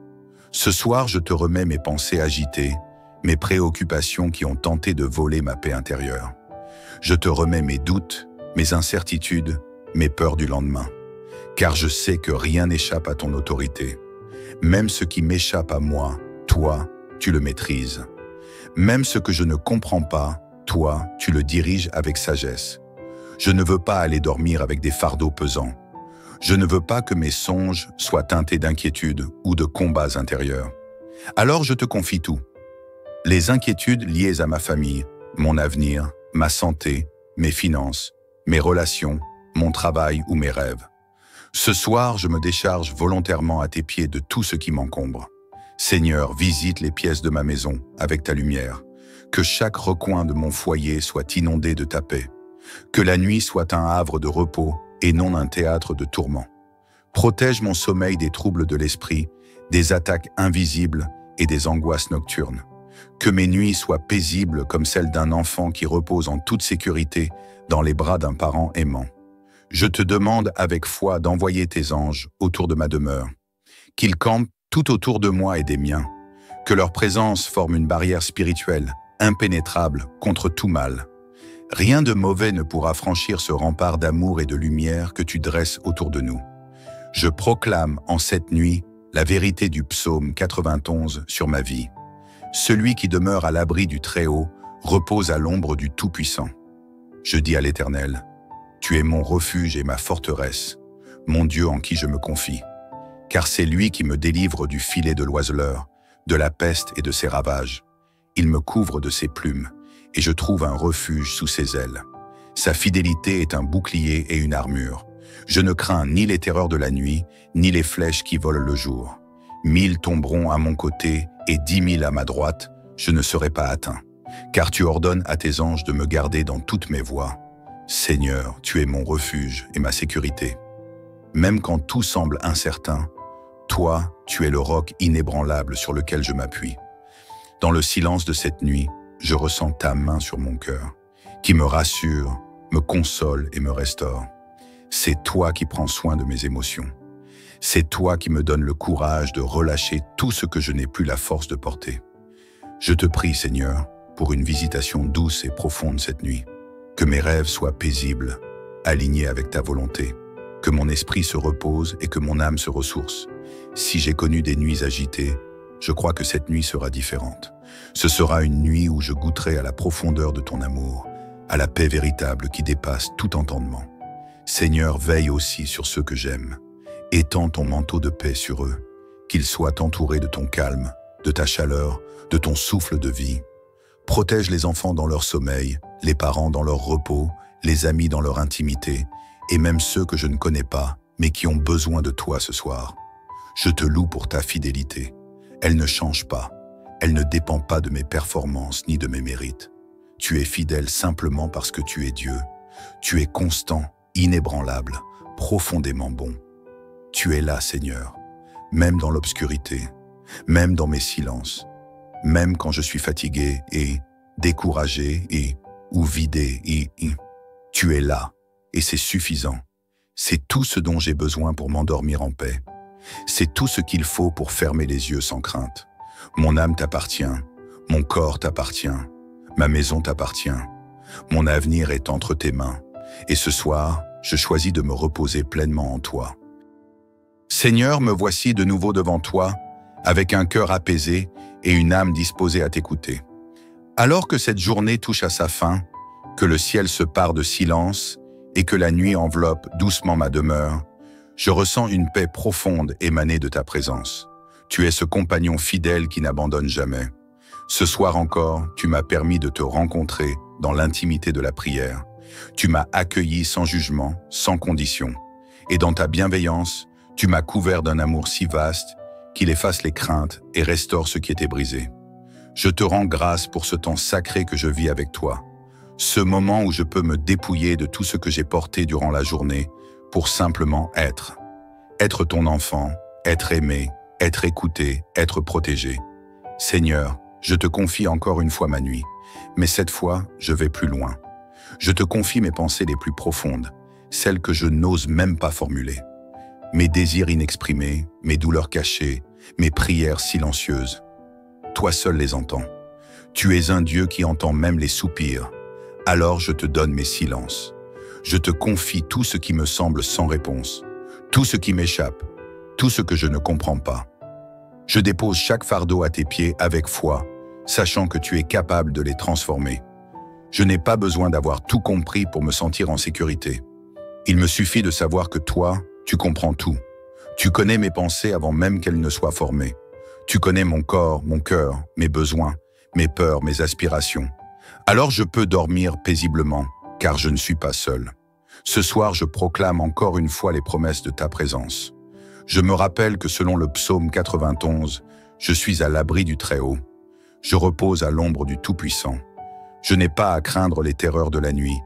Ce soir, je te remets mes pensées agitées, mes préoccupations qui ont tenté de voler ma paix intérieure. Je te remets mes doutes, mes incertitudes, mes peurs du lendemain. Car je sais que rien n'échappe à ton autorité. Même ce qui m'échappe à moi, toi, tu le maîtrises. Même ce que je ne comprends pas, toi, tu le diriges avec sagesse. Je ne veux pas aller dormir avec des fardeaux pesants. Je ne veux pas que mes songes soient teintés d'inquiétude ou de combats intérieurs. Alors je te confie tout. Les inquiétudes liées à ma famille, mon avenir, ma santé, mes finances, mes relations, mon travail ou mes rêves. Ce soir, je me décharge volontairement à tes pieds de tout ce qui m'encombre. Seigneur, visite les pièces de ma maison avec ta lumière. Que chaque recoin de mon foyer soit inondé de ta paix. Que la nuit soit un havre de repos et non un théâtre de tourments. Protège mon sommeil des troubles de l'esprit, des attaques invisibles et des angoisses nocturnes. Que mes nuits soient paisibles comme celles d'un enfant qui repose en toute sécurité dans les bras d'un parent aimant. Je te demande avec foi d'envoyer tes anges autour de ma demeure, qu'ils campent tout autour de moi et des miens, que leur présence forme une barrière spirituelle, impénétrable contre tout mal. Rien de mauvais ne pourra franchir ce rempart d'amour et de lumière que tu dresses autour de nous. Je proclame en cette nuit la vérité du psaume 91 sur ma vie. Celui qui demeure à l'abri du Très-Haut repose à l'ombre du Tout-Puissant. Je dis à l'Éternel, tu es mon refuge et ma forteresse, mon Dieu en qui je me confie. Car c'est lui qui me délivre du filet de l'oiseleur, de la peste et de ses ravages. Il me couvre de ses plumes, et je trouve un refuge sous ses ailes. Sa fidélité est un bouclier et une armure. Je ne crains ni les terreurs de la nuit, ni les flèches qui volent le jour. 1000 tomberont à mon côté et 10 000 à ma droite, je ne serai pas atteint. Car tu ordonnes à tes anges de me garder dans toutes mes voies. Seigneur, tu es mon refuge et ma sécurité. Même quand tout semble incertain, toi, tu es le roc inébranlable sur lequel je m'appuie. Dans le silence de cette nuit, je ressens ta main sur mon cœur, qui me rassure, me console et me restaure. C'est toi qui prends soin de mes émotions. C'est toi qui me donnes le courage de relâcher tout ce que je n'ai plus la force de porter. Je te prie, Seigneur, pour une visitation douce et profonde cette nuit. Que mes rêves soient paisibles, alignés avec ta volonté. Que mon esprit se repose et que mon âme se ressource. Si j'ai connu des nuits agitées, je crois que cette nuit sera différente. Ce sera une nuit où je goûterai à la profondeur de ton amour, à la paix véritable qui dépasse tout entendement. Seigneur, veille aussi sur ceux que j'aime. Étends ton manteau de paix sur eux, qu'ils soient entourés de ton calme, de ta chaleur, de ton souffle de vie. Protège les enfants dans leur sommeil, les parents dans leur repos, les amis dans leur intimité, et même ceux que je ne connais pas, mais qui ont besoin de toi ce soir. Je te loue pour ta fidélité. Elle ne change pas. Elle ne dépend pas de mes performances ni de mes mérites. Tu es fidèle simplement parce que tu es Dieu. Tu es constant, inébranlable, profondément bon. Tu es là, Seigneur, même dans l'obscurité, même dans mes silences, même quand je suis fatigué et découragé ou vidé. Tu es là, et c'est suffisant. C'est tout ce dont j'ai besoin pour m'endormir en paix. C'est tout ce qu'il faut pour fermer les yeux sans crainte. Mon âme t'appartient, mon corps t'appartient, ma maison t'appartient. Mon avenir est entre tes mains, et ce soir, je choisis de me reposer pleinement en toi. Seigneur, me voici de nouveau devant toi, avec un cœur apaisé et une âme disposée à t'écouter. Alors que cette journée touche à sa fin, que le ciel se pare de silence et que la nuit enveloppe doucement ma demeure, je ressens une paix profonde émanée de ta présence. Tu es ce compagnon fidèle qui n'abandonne jamais. Ce soir encore, tu m'as permis de te rencontrer dans l'intimité de la prière. Tu m'as accueilli sans jugement, sans condition. Et dans ta bienveillance, tu m'as couvert d'un amour si vaste qu'il efface les craintes et restaure ce qui était brisé. Je te rends grâce pour ce temps sacré que je vis avec toi. Ce moment où je peux me dépouiller de tout ce que j'ai porté durant la journée pour simplement être. Être ton enfant, être aimé, être écouté, être protégé. Seigneur, je te confie encore une fois ma nuit, mais cette fois, je vais plus loin. Je te confie mes pensées les plus profondes, celles que je n'ose même pas formuler. Mes désirs inexprimés, mes douleurs cachées, mes prières silencieuses. Toi seul les entends. Tu es un Dieu qui entend même les soupirs. Alors je te donne mes silences. Je te confie tout ce qui me semble sans réponse, tout ce qui m'échappe, tout ce que je ne comprends pas. Je dépose chaque fardeau à tes pieds avec foi, sachant que tu es capable de les transformer. Je n'ai pas besoin d'avoir tout compris pour me sentir en sécurité. Il me suffit de savoir que toi, tu comprends tout. Tu connais mes pensées avant même qu'elles ne soient formées. Tu connais mon corps, mon cœur, mes besoins, mes peurs, mes aspirations. Alors je peux dormir paisiblement, car je ne suis pas seul. Ce soir, je proclame encore une fois les promesses de ta présence. Je me rappelle que selon le psaume 91, je suis à l'abri du Très-Haut. Je repose à l'ombre du Tout-Puissant. Je n'ai pas à craindre les terreurs de la nuit,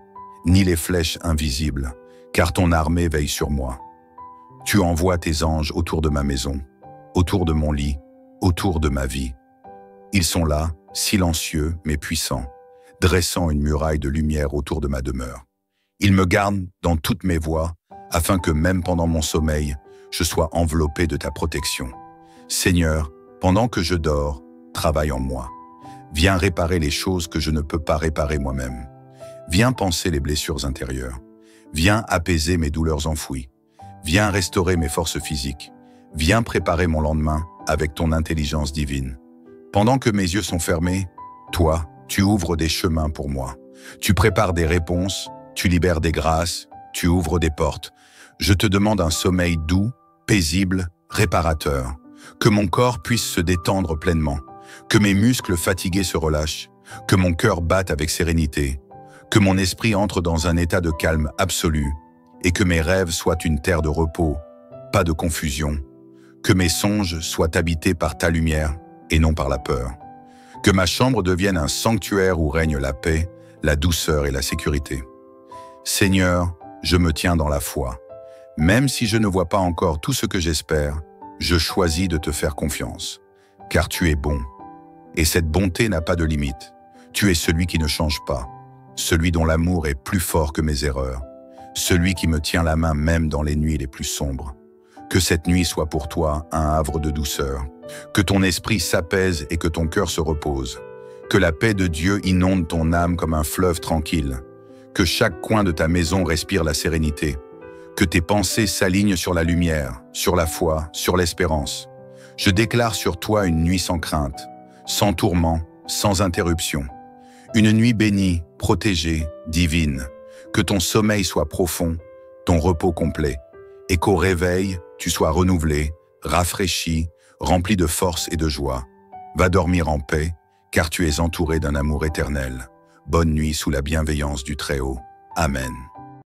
ni les flèches invisibles, car ton armée veille sur moi. Tu envoies tes anges autour de ma maison, autour de mon lit, autour de ma vie. Ils sont là, silencieux mais puissants, dressant une muraille de lumière autour de ma demeure. Ils me gardent dans toutes mes voies, afin que même pendant mon sommeil, je sois enveloppé de ta protection. Seigneur, pendant que je dors, travaille en moi. Viens réparer les choses que je ne peux pas réparer moi-même. Viens panser les blessures intérieures. Viens apaiser mes douleurs enfouies. Viens restaurer mes forces physiques. Viens préparer mon lendemain avec ton intelligence divine. Pendant que mes yeux sont fermés, toi, tu ouvres des chemins pour moi. Tu prépares des réponses, tu libères des grâces, tu ouvres des portes. Je te demande un sommeil doux, paisible, réparateur. Que mon corps puisse se détendre pleinement, que mes muscles fatigués se relâchent, que mon cœur batte avec sérénité, que mon esprit entre dans un état de calme absolu et que mes rêves soient une terre de repos, pas de confusion, que mes songes soient habités par ta lumière et non par la peur, que ma chambre devienne un sanctuaire où règne la paix, la douceur et la sécurité. Seigneur, je me tiens dans la foi. Même si je ne vois pas encore tout ce que j'espère, je choisis de te faire confiance, car tu es bon. Et cette bonté n'a pas de limite. Tu es celui qui ne change pas, celui dont l'amour est plus fort que mes erreurs, celui qui me tient la main même dans les nuits les plus sombres. Que cette nuit soit pour toi un havre de douceur, que ton esprit s'apaise et que ton cœur se repose, que la paix de Dieu inonde ton âme comme un fleuve tranquille, que chaque coin de ta maison respire la sérénité, que tes pensées s'alignent sur la lumière, sur la foi, sur l'espérance. Je déclare sur toi une nuit sans crainte, sans tourment, sans interruption. Une nuit bénie, protégée, divine. Que ton sommeil soit profond, ton repos complet, et qu'au réveil, tu sois renouvelé, rafraîchi, rempli de force et de joie. Va dormir en paix, car tu es entouré d'un amour éternel. Bonne nuit sous la bienveillance du Très-Haut. Amen.